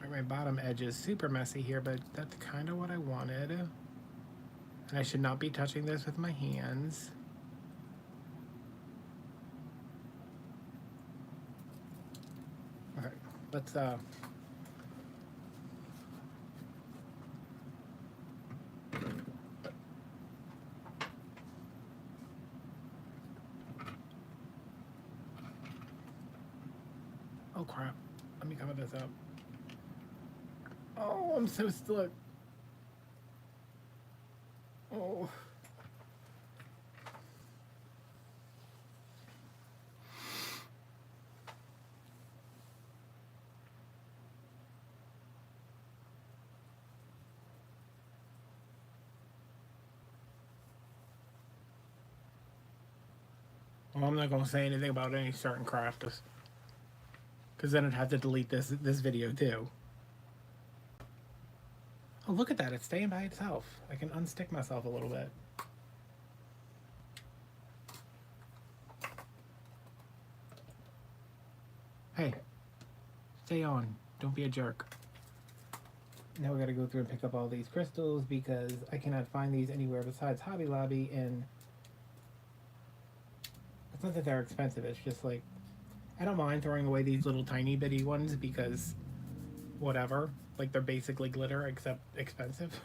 My bottom edge is super messy here, but that's kind of what I wanted. And I should not be touching this with my hands. Okay, let's oh crap. Let me cover this up. Oh, I'm so stuck. Oh. Well, I'm not going to say anything about any certain crafters, because then I'd have to delete this video too. Oh, look at that. It's staying by itself. I can unstick myself a little bit. Hey, stay on. Don't be a jerk. Now we got to go through and pick up all these crystals because I cannot find these anywhere besides Hobby Lobby, and it's not that they're expensive. It's just like, I don't mind throwing away these little tiny bitty ones because whatever. Like, they're basically glitter except expensive.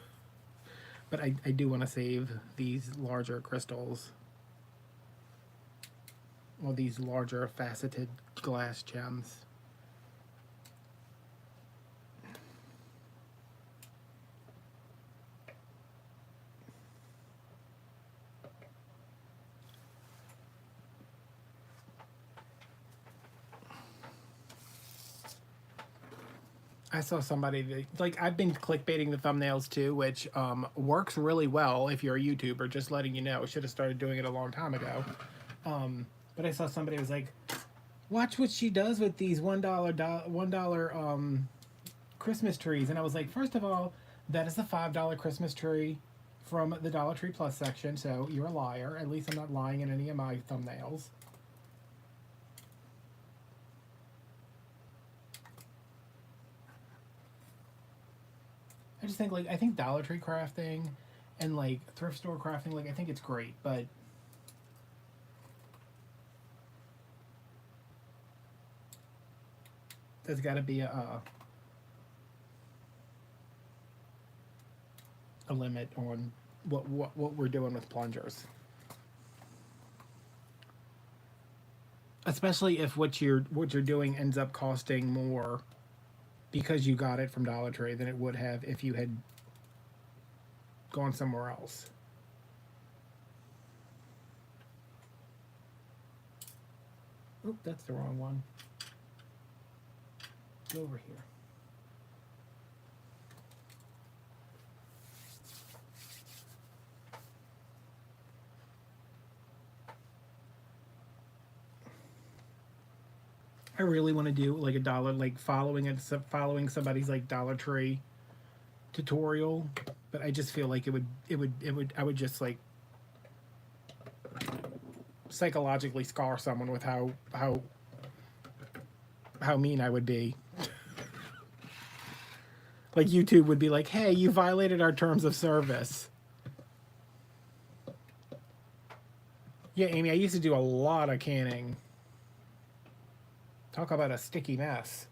But I do want to save these larger crystals. Well, these larger faceted glass gems. I saw somebody that, like, I've been clickbaiting the thumbnails too, which works really well if you're a YouTuber, just letting you know. Should have started doing it a long time ago. But I saw somebody was like, watch what she does with these $1 Christmas trees. And I was like, first of all, that is a $5 Christmas tree from the Dollar Tree Plus section, so you're a liar. At least I'm not lying in any of my thumbnails. I just think, like, I think Dollar Tree crafting and, like, thrift store crafting, like, I think it's great, but there's got to be a limit on what we're doing with plungers. Especially if what you're doing ends up costing more because you got it from Dollar Tree than it would have if you had gone somewhere else. Oop, that's the wrong one. Go over here. I really want to do like a dollar, like following somebody's like Dollar Tree tutorial, but I just feel like I would just like psychologically scar someone with how mean I would be. Like YouTube would be like, "Hey, you violated our terms of service." Yeah, Amy, I used to do a lot of canning. Talk about a sticky mess.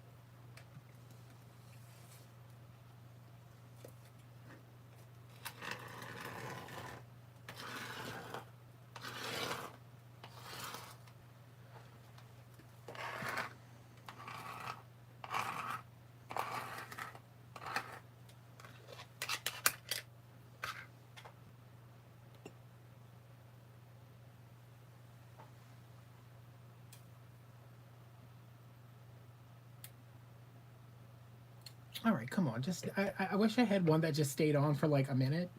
All right, come on. Just I wish I had one that just stayed on for like a minute.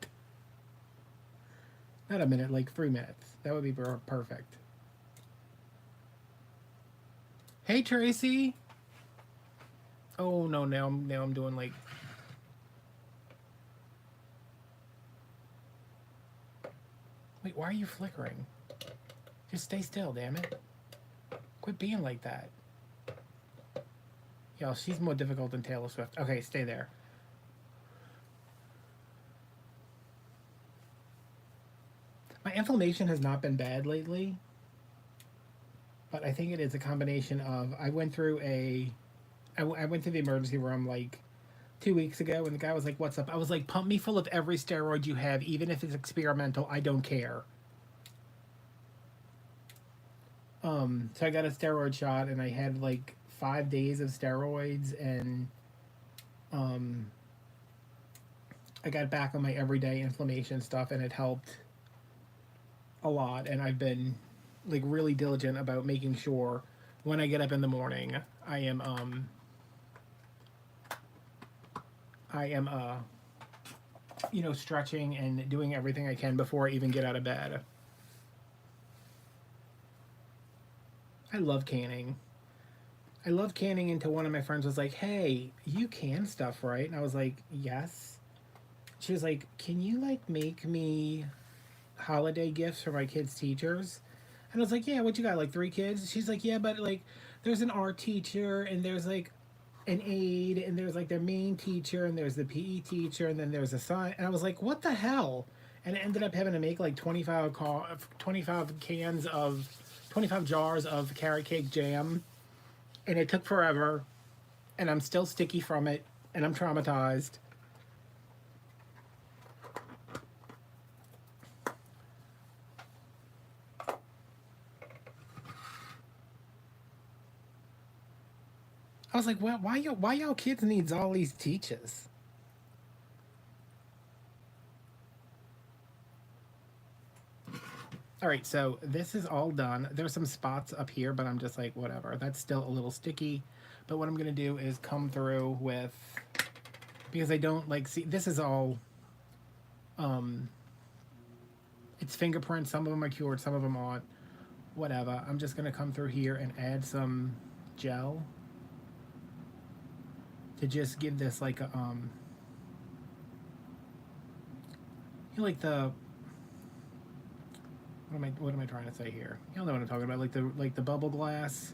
Not a minute, like 3 minutes. That would be perfect. Hey Tracy. Oh no, now I'm doing like. Wait, why are you flickering? Just stay still, damn it. Quit being like that. Yo, she's more difficult than Taylor Swift. Okay, stay there. My inflammation has not been bad lately, but I think it is a combination of I went through the emergency room like 2 weeks ago, and the guy was like, "What's up?" I was like, "Pump me full of every steroid you have, even if it's experimental. I don't care." So I got a steroid shot, and I had like 5 days of steroids, and I got back on my everyday inflammation stuff, and it helped a lot. And I've been like really diligent about making sure when I get up in the morning, I am stretching and doing everything I can before I even get out of bed. I love canning. I love canning until one of my friends was like, "Hey, you can stuff, right?" And I was like, "Yes." She was like, "Can you like make me holiday gifts for my kids' teachers?" And I was like, "Yeah, what you got, like 3 kids?" She's like, "Yeah, but like there's an art teacher and there's like an aide and there's like their main teacher and there's the PE teacher and then there's a sign." And I was like, "What the hell?" And I ended up having to make like 25 cans of 25 jars of carrot cake jam, and it took forever, and I'm still sticky from it, and I'm traumatized. I was like, well, why y'all kids needs all these teachers? All right, so this is all done. There's some spots up here, but I'm just like, whatever. That's still a little sticky. But what I'm gonna do is come through with, because I don't like, see, this is all, it's fingerprints. Some of them are cured, some of them aren't. Whatever. I'm just gonna come through here and add some gel to just give this like a, like the, what am I trying to say here? Y'all know what I'm talking about, like the bubble glass.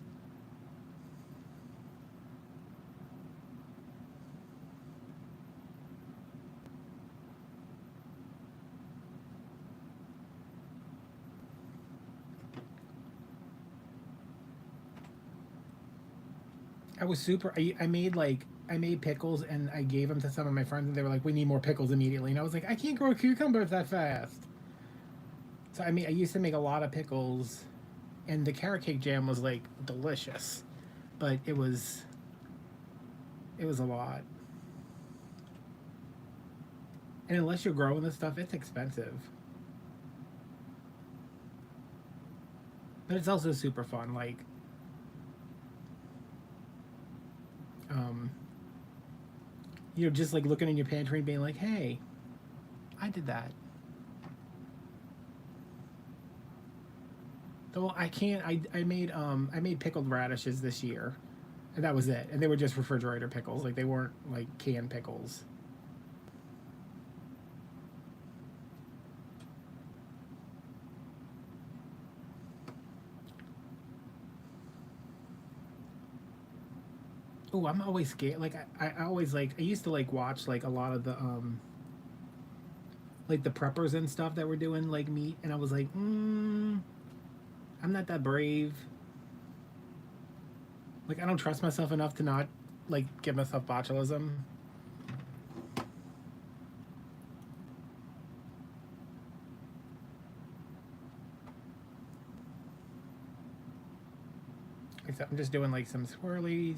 I was super. I made pickles and I gave them to some of my friends and they were like, "We need more pickles immediately." And I was like, "I can't grow cucumbers that fast." So I used to make a lot of pickles, and the carrot cake jam was like delicious, but it was a lot. And unless you're growing this stuff, it's expensive. But it's also super fun. Like, um, just like looking in your pantry and being like, "Hey, I did that." Well, I can't. I made pickled radishes this year, And that was it. And they were just refrigerator pickles. Like, they weren't like canned pickles. Oh, I'm always scared. Like, I always like, I used to like watch like a lot of the like the preppers and stuff that were doing like meat, and I was like, I'm not that brave. Like, I don't trust myself enough to not like give myself botulism. Except I'm just doing like some swirlies.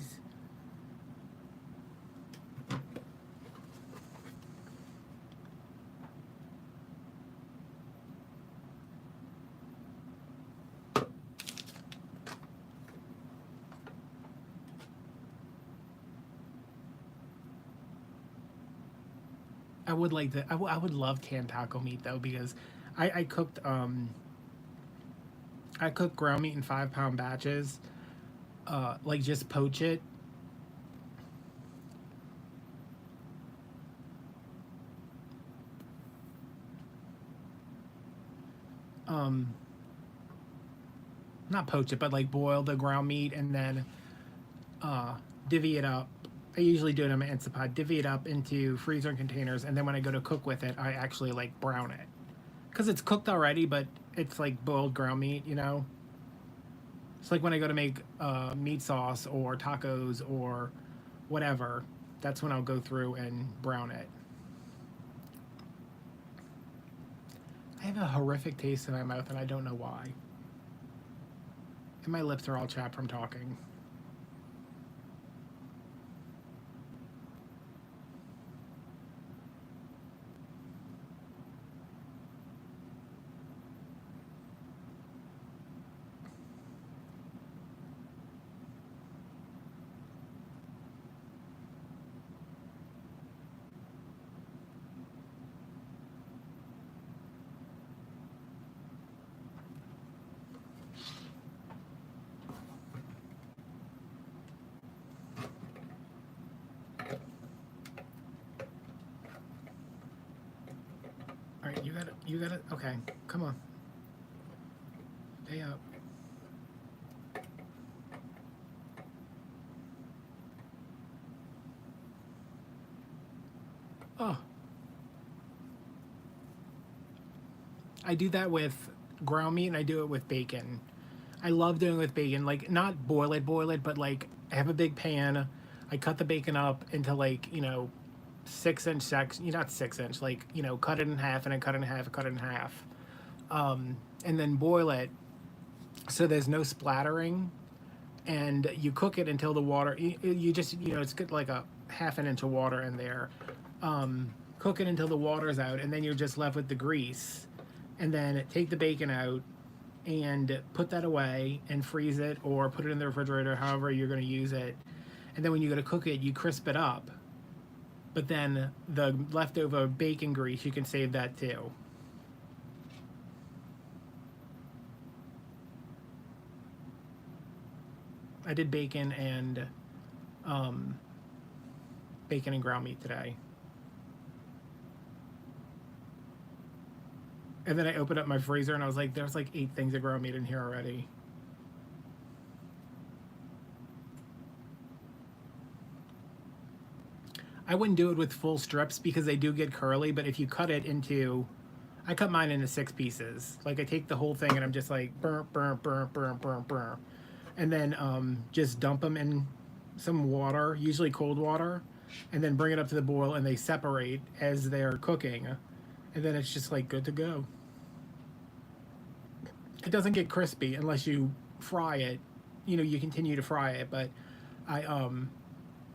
I would like to. I would love canned taco meat though, because I cooked I cooked ground meat in 5 pound batches. Like, just poach it. Um, Not poach it, but like boil the ground meat and then uh, divvy it up. I usually do it in my Instapot. Divvy it up into freezer containers, and then when I go to cook with it, I actually like brown it because it's cooked already, but it's like boiled ground meat, you know. It's like when I go to make meat sauce or tacos or whatever. That's when I'll go through and brown it. I have a horrific taste in my mouth, and I don't know why. And my lips are all chapped from talking. All right, you gotta. Okay, come on. Stay up. Oh, I do that with ground meat, and I do it with bacon. I love doing it with bacon. Like, not boil it, but like I have a big pan. I cut the bacon up into like, 6 inch sections. Not 6 inch. Like, cut it in half and then cut it in half and cut it in half. And then boil it so there's no splattering, and you cook it until the water. You just it's good, like a half an inch of water in there. Cook it until the water's out, and then you're just left with the grease. And then take the bacon out and put that away and freeze it, or put it in the refrigerator, however you're going to use it. And then when you go to cook it, you crisp it up. But then the leftover bacon grease, you can save that too. I did um, bacon and ground meat today. And then I opened up my freezer, and I was like, there's like 8 things of ground meat in here already. I wouldn't do it with full strips because they do get curly, but if you cut it into, I cut mine into 6 pieces. Like, I take the whole thing and I'm just like, burn, burn, burn, burn, burn, burn. And then just dump them in some water, usually cold water, and then bring it up to the boil, and they separate as they're cooking. And then it's just like good to go. It doesn't get crispy unless you fry it. You continue to fry it, but I um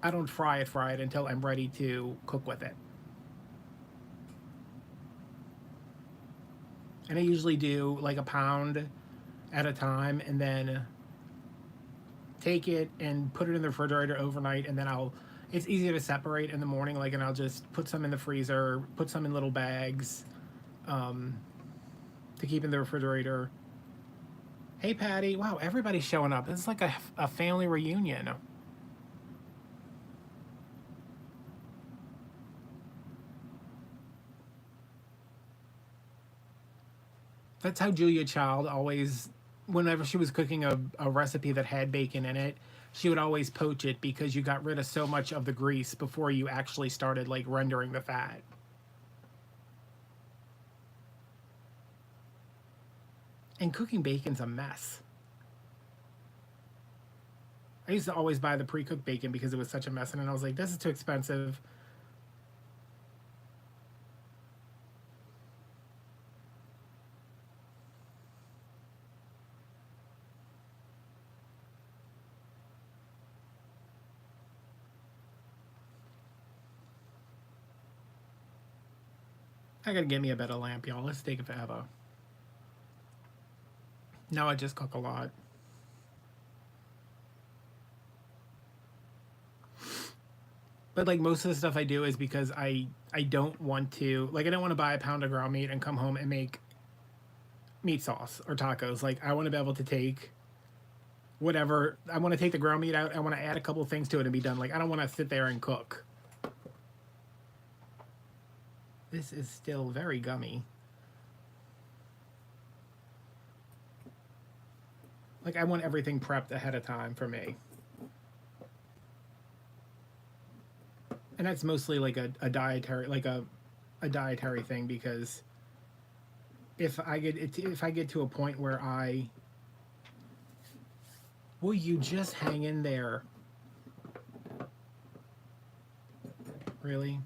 I don't fry it until I'm ready to cook with it. And I usually do like a pound at a time, and then take it and put it in the refrigerator overnight, and then it's easier to separate in the morning, like, and I'll just put some in the freezer, put some in little bags, um, to keep in the refrigerator. Hey, Patty. Wow, everybody's showing up. This is like a family reunion. That's how Julia Child always, whenever she was cooking a recipe that had bacon in it, she would always poach it because you got rid of so much of the grease before you actually started like rendering the fat. And cooking bacon's a mess. I used to always buy the pre-cooked bacon because it was such a mess, and then I was like, this is too expensive. I gotta get me a better lamp, y'all. Let's take it forever. Now I just cook a lot. But like most of the stuff I do is because I don't want to, like, I don't want to buy a pound of ground meat and come home and make meat sauce or tacos. Like, I want to be able to take whatever, I want to take the ground meat out, I want to add a couple of things to it and be done. Like, I don't want to sit there and cook. This is still very gummy. Like, I want everything prepped ahead of time for me. And that's mostly like a dietary, like a dietary thing, because if I get to a point where will you just hang in there? Really?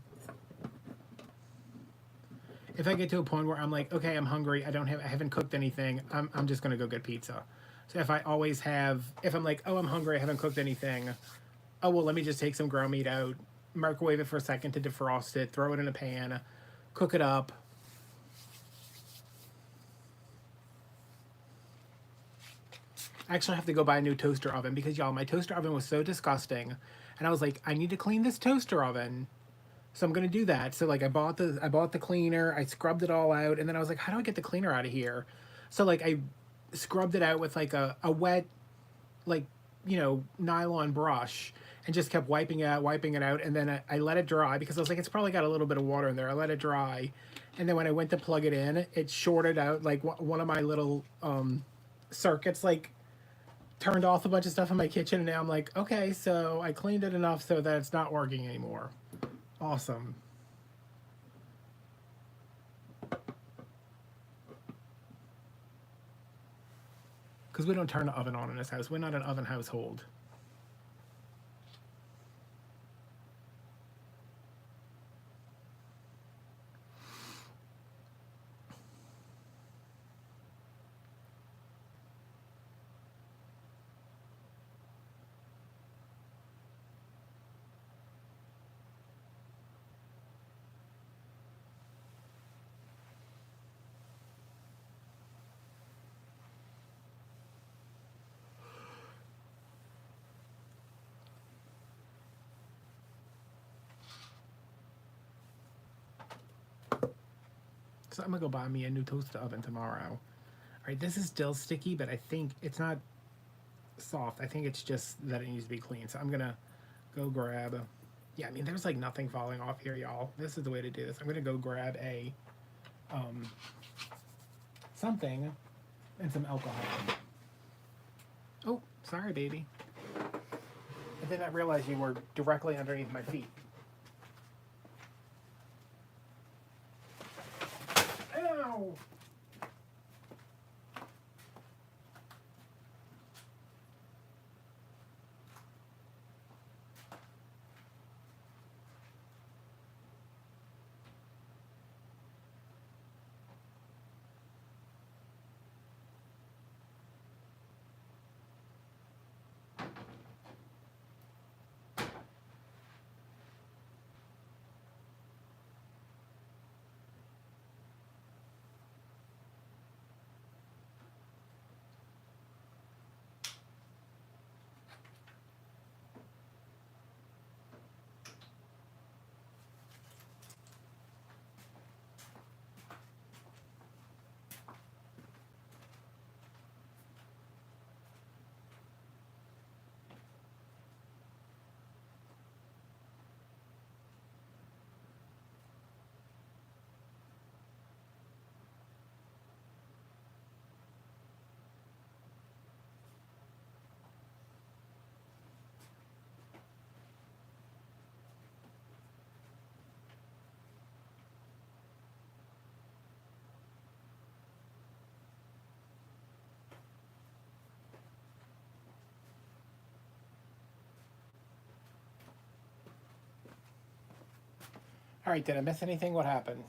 If I get to a point where I'm like, okay, I'm hungry, I haven't cooked anything, I'm just gonna go get pizza. So if I'm like, oh, I'm hungry, I haven't cooked anything, oh well, let me just take some ground meat out, microwave it for a second to defrost it, throw it in a pan, cook it up. I actually have to go buy a new toaster oven because, y'all, my toaster oven was so disgusting, and I was like, I need to clean this toaster oven. So I'm gonna do that. So like I bought the cleaner, I scrubbed it all out, and then I was like, how do I get the cleaner out of here? So like I scrubbed it out with like a wet, like, nylon brush, and just kept wiping it out, and then I let it dry because I was like, it's probably got a little bit of water in there. I let it dry, and then when I went to plug it in, it shorted out, like one of my little circuits, like, turned off a bunch of stuff in my kitchen, and now I'm like, okay, so I cleaned it enough so that it's not working anymore. Awesome. Because we don't turn the oven on in this house. We're not an oven household. So I'm gonna go buy me a new toaster oven tomorrow. All right, this is still sticky, but I think it's not soft. I think it's just that it needs to be clean. So I'm gonna go grab. Yeah, I mean, there's like nothing falling off here, y'all. This is the way to do this. I'm gonna go grab a something and some alcohol. Oh, sorry, baby. I did not realize you were directly underneath my feet. Ow! All right, did I miss anything? What happened?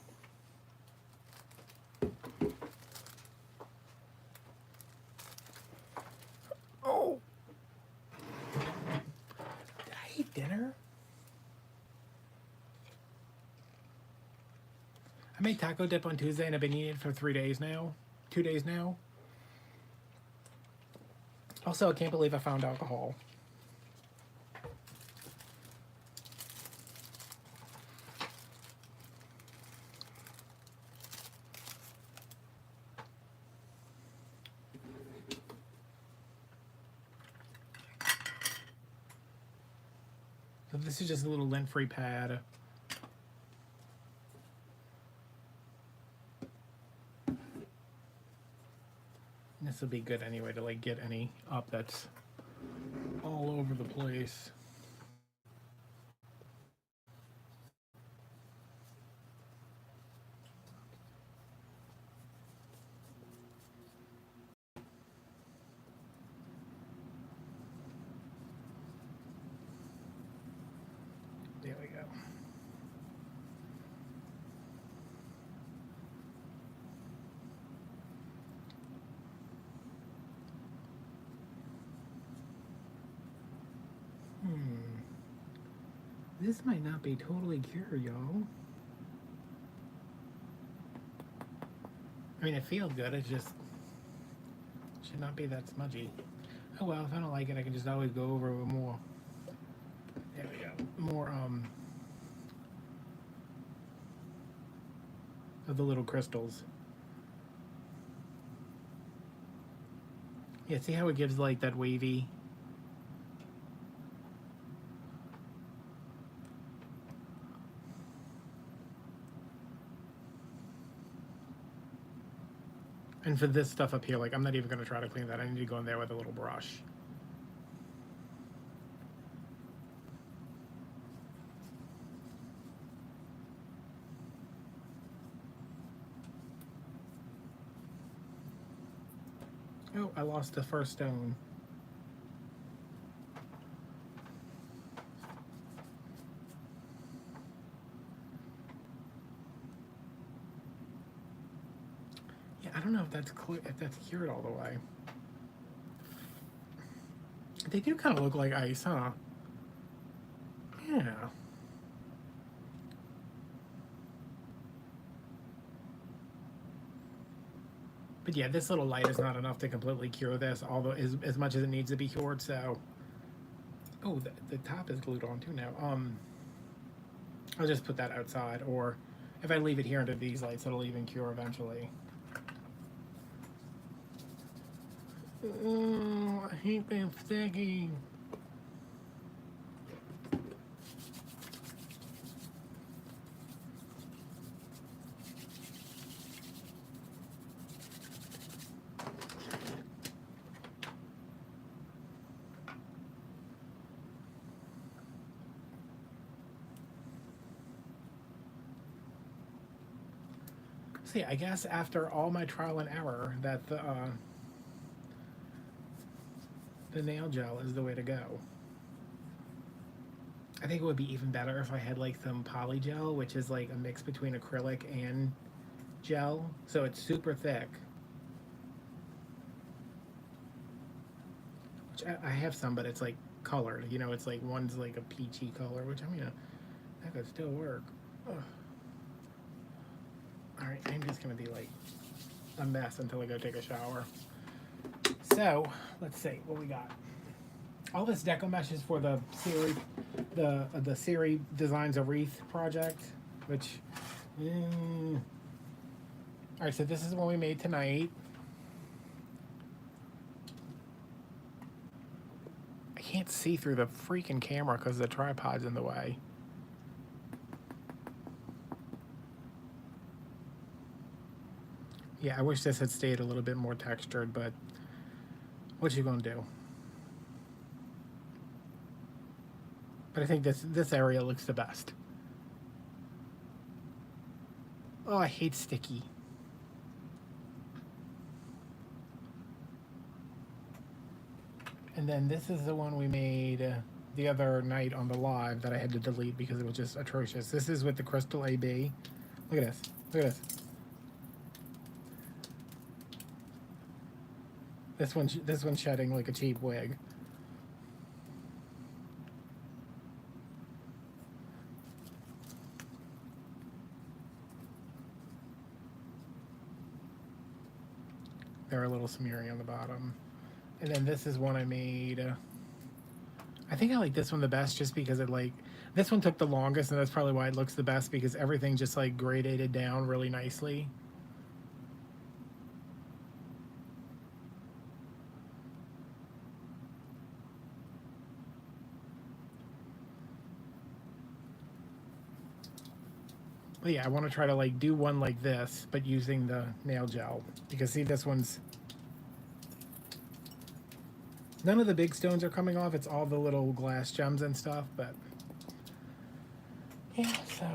Oh, did I eat dinner? I made taco dip on Tuesday and I've been eating it for 3 days now. 2 days now. Also, I can't believe I found alcohol. So this is just a little lint-free pad. This will be good anyway to like get any up that's all over the place. There we go. This might not be totally cured, y'all. I mean, it feels good. It just should not be that smudgy. Oh well, if I don't like it, I can just always go over with more. There we go. More of the little crystals. Yeah, see how it gives like that wavy. And for this stuff up here, like I'm not even going to try to clean that. I need to go in there with a little brush. Oh, I lost the first stone. Yeah, I don't know if that's cured all the way. They do kind of look like ice, huh? Yeah. But yeah, this little light is not enough to completely cure this, although as much as it needs to be cured, so... Oh, the top is glued on too now. I'll just put that outside, or if I leave it here under these lights, it'll even cure eventually. Oh, I hate them sticky. See, I guess after all my trial and error, that the nail gel is the way to go. I think it would be even better if I had like some poly gel, which is like a mix between acrylic and gel, so it's super thick. Which I have some, but it's like colored. You know, it's like one's like a peachy color, which I mean, that could still work. Ugh. Alright, I'm just going to be like a mess until I go take a shower. So, let's see what we got. All this deco mesh is for the Siri, the Siri Designs a Wreath project, which... Alright, so this is the one we made tonight. I can't see through the freaking camera because the tripod's in the way. Yeah, I wish this had stayed a little bit more textured, but what you gonna do? But I think this area looks the best. Oh, I hate sticky. And then this is the one we made the other night on the live that I had to delete because it was just atrocious. This is with the Crystal AB. Look at this. Look at this. This one's shedding like a cheap wig. They're a little smeary on the bottom. And then this is one I made. I think I like this one the best just because it like, this one took the longest, and that's probably why it looks the best, because everything just like gradated down really nicely. But yeah, I want to try to like do one like this, but using the nail gel, because see, this one's, none of the big stones are coming off. It's all the little glass gems and stuff, but yeah, so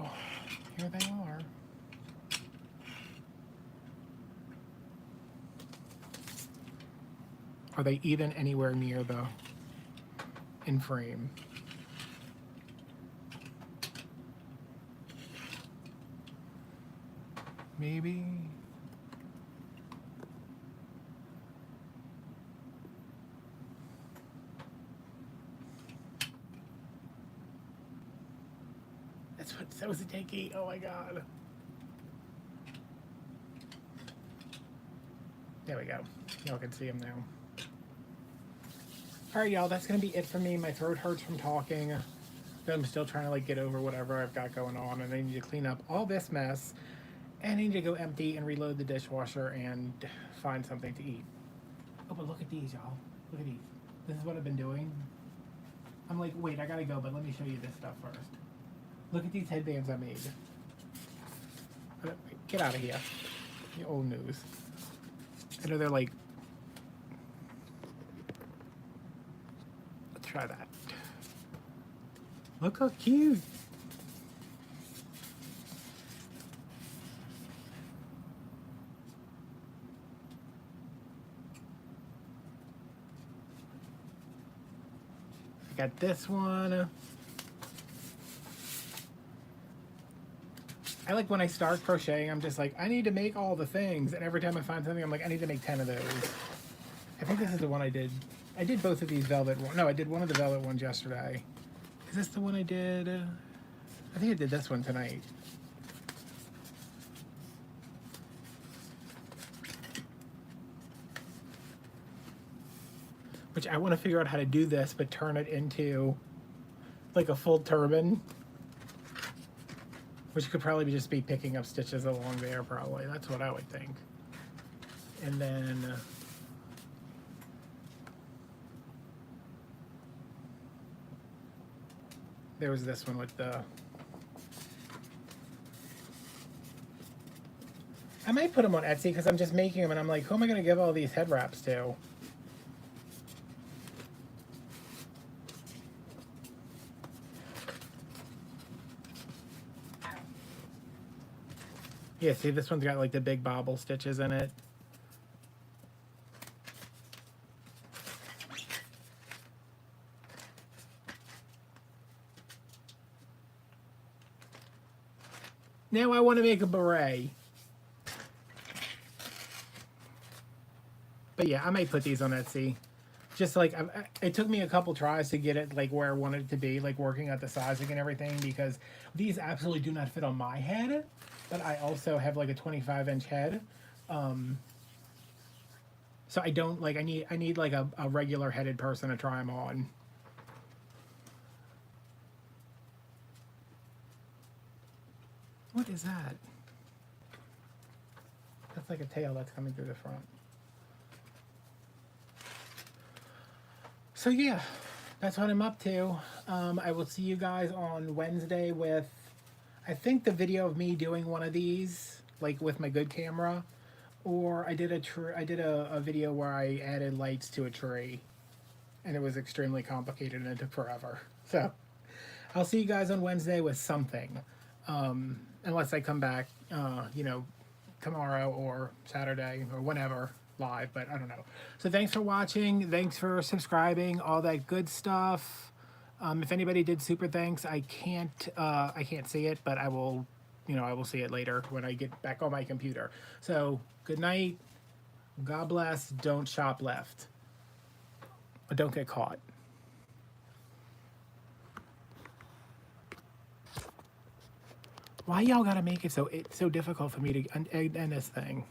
here they are. Are they even anywhere near the in frame? Maybe. That's what, that was a tanky. Oh my god. There we go. Y'all can see them now. Alright, y'all, that's gonna be it for me. My throat hurts from talking. I'm still trying to like get over whatever I've got going on, and I need to clean up all this mess. And I need to go empty and reload the dishwasher and find something to eat. Oh, but look at these, y'all. Look at these. This is what I've been doing. I'm like, wait, I gotta go, but let me show you this stuff first. Look at these headbands I made. Get out of here. The old news. I know they're like... Let's try that. Look how cute. I got this one. I like when I start crocheting, I'm just like, I need to make all the things. And every time I find something, I'm like, I need to make 10 of those. I think this is the one I did. I did both of these velvet ones. No, I did one of the velvet ones yesterday. Is this the one I did? I think I did this one tonight. Which I want to figure out how to do this, but turn it into like a full turban. Which could probably just be picking up stitches along there, probably. That's what I would think. And then... there was this one with the... I might put them on Etsy because I'm just making them and I'm like, who am I going to give all these head wraps to? Yeah, see, this one's got like the big bobble stitches in it. Now I want to make a beret. But yeah, I might put these on Etsy. Just like, it took me a couple tries to get it like where I wanted it to be, like working out the sizing and everything, because these absolutely do not fit on my head. But I also have like a 25-inch head. So I don't like, I need like a regular headed person to try them on. What is that? That's like a tail that's coming through the front. So yeah, that's what I'm up to. I will see you guys on Wednesday with, I think, the video of me doing one of these, like with my good camera, or I did a video where I added lights to a tree, and it was extremely complicated and it took forever. So I'll see you guys on Wednesday with something, unless I come back, you know, tomorrow or Saturday or whenever live, but I don't know. So thanks for watching. Thanks for subscribing, all that good stuff. If anybody did super thanks, I can't see it, but I will, I will see it later when I get back on my computer. So good night. God bless. Don't shop left. Don't get caught. Why y'all gotta make it so difficult for me to end this thing?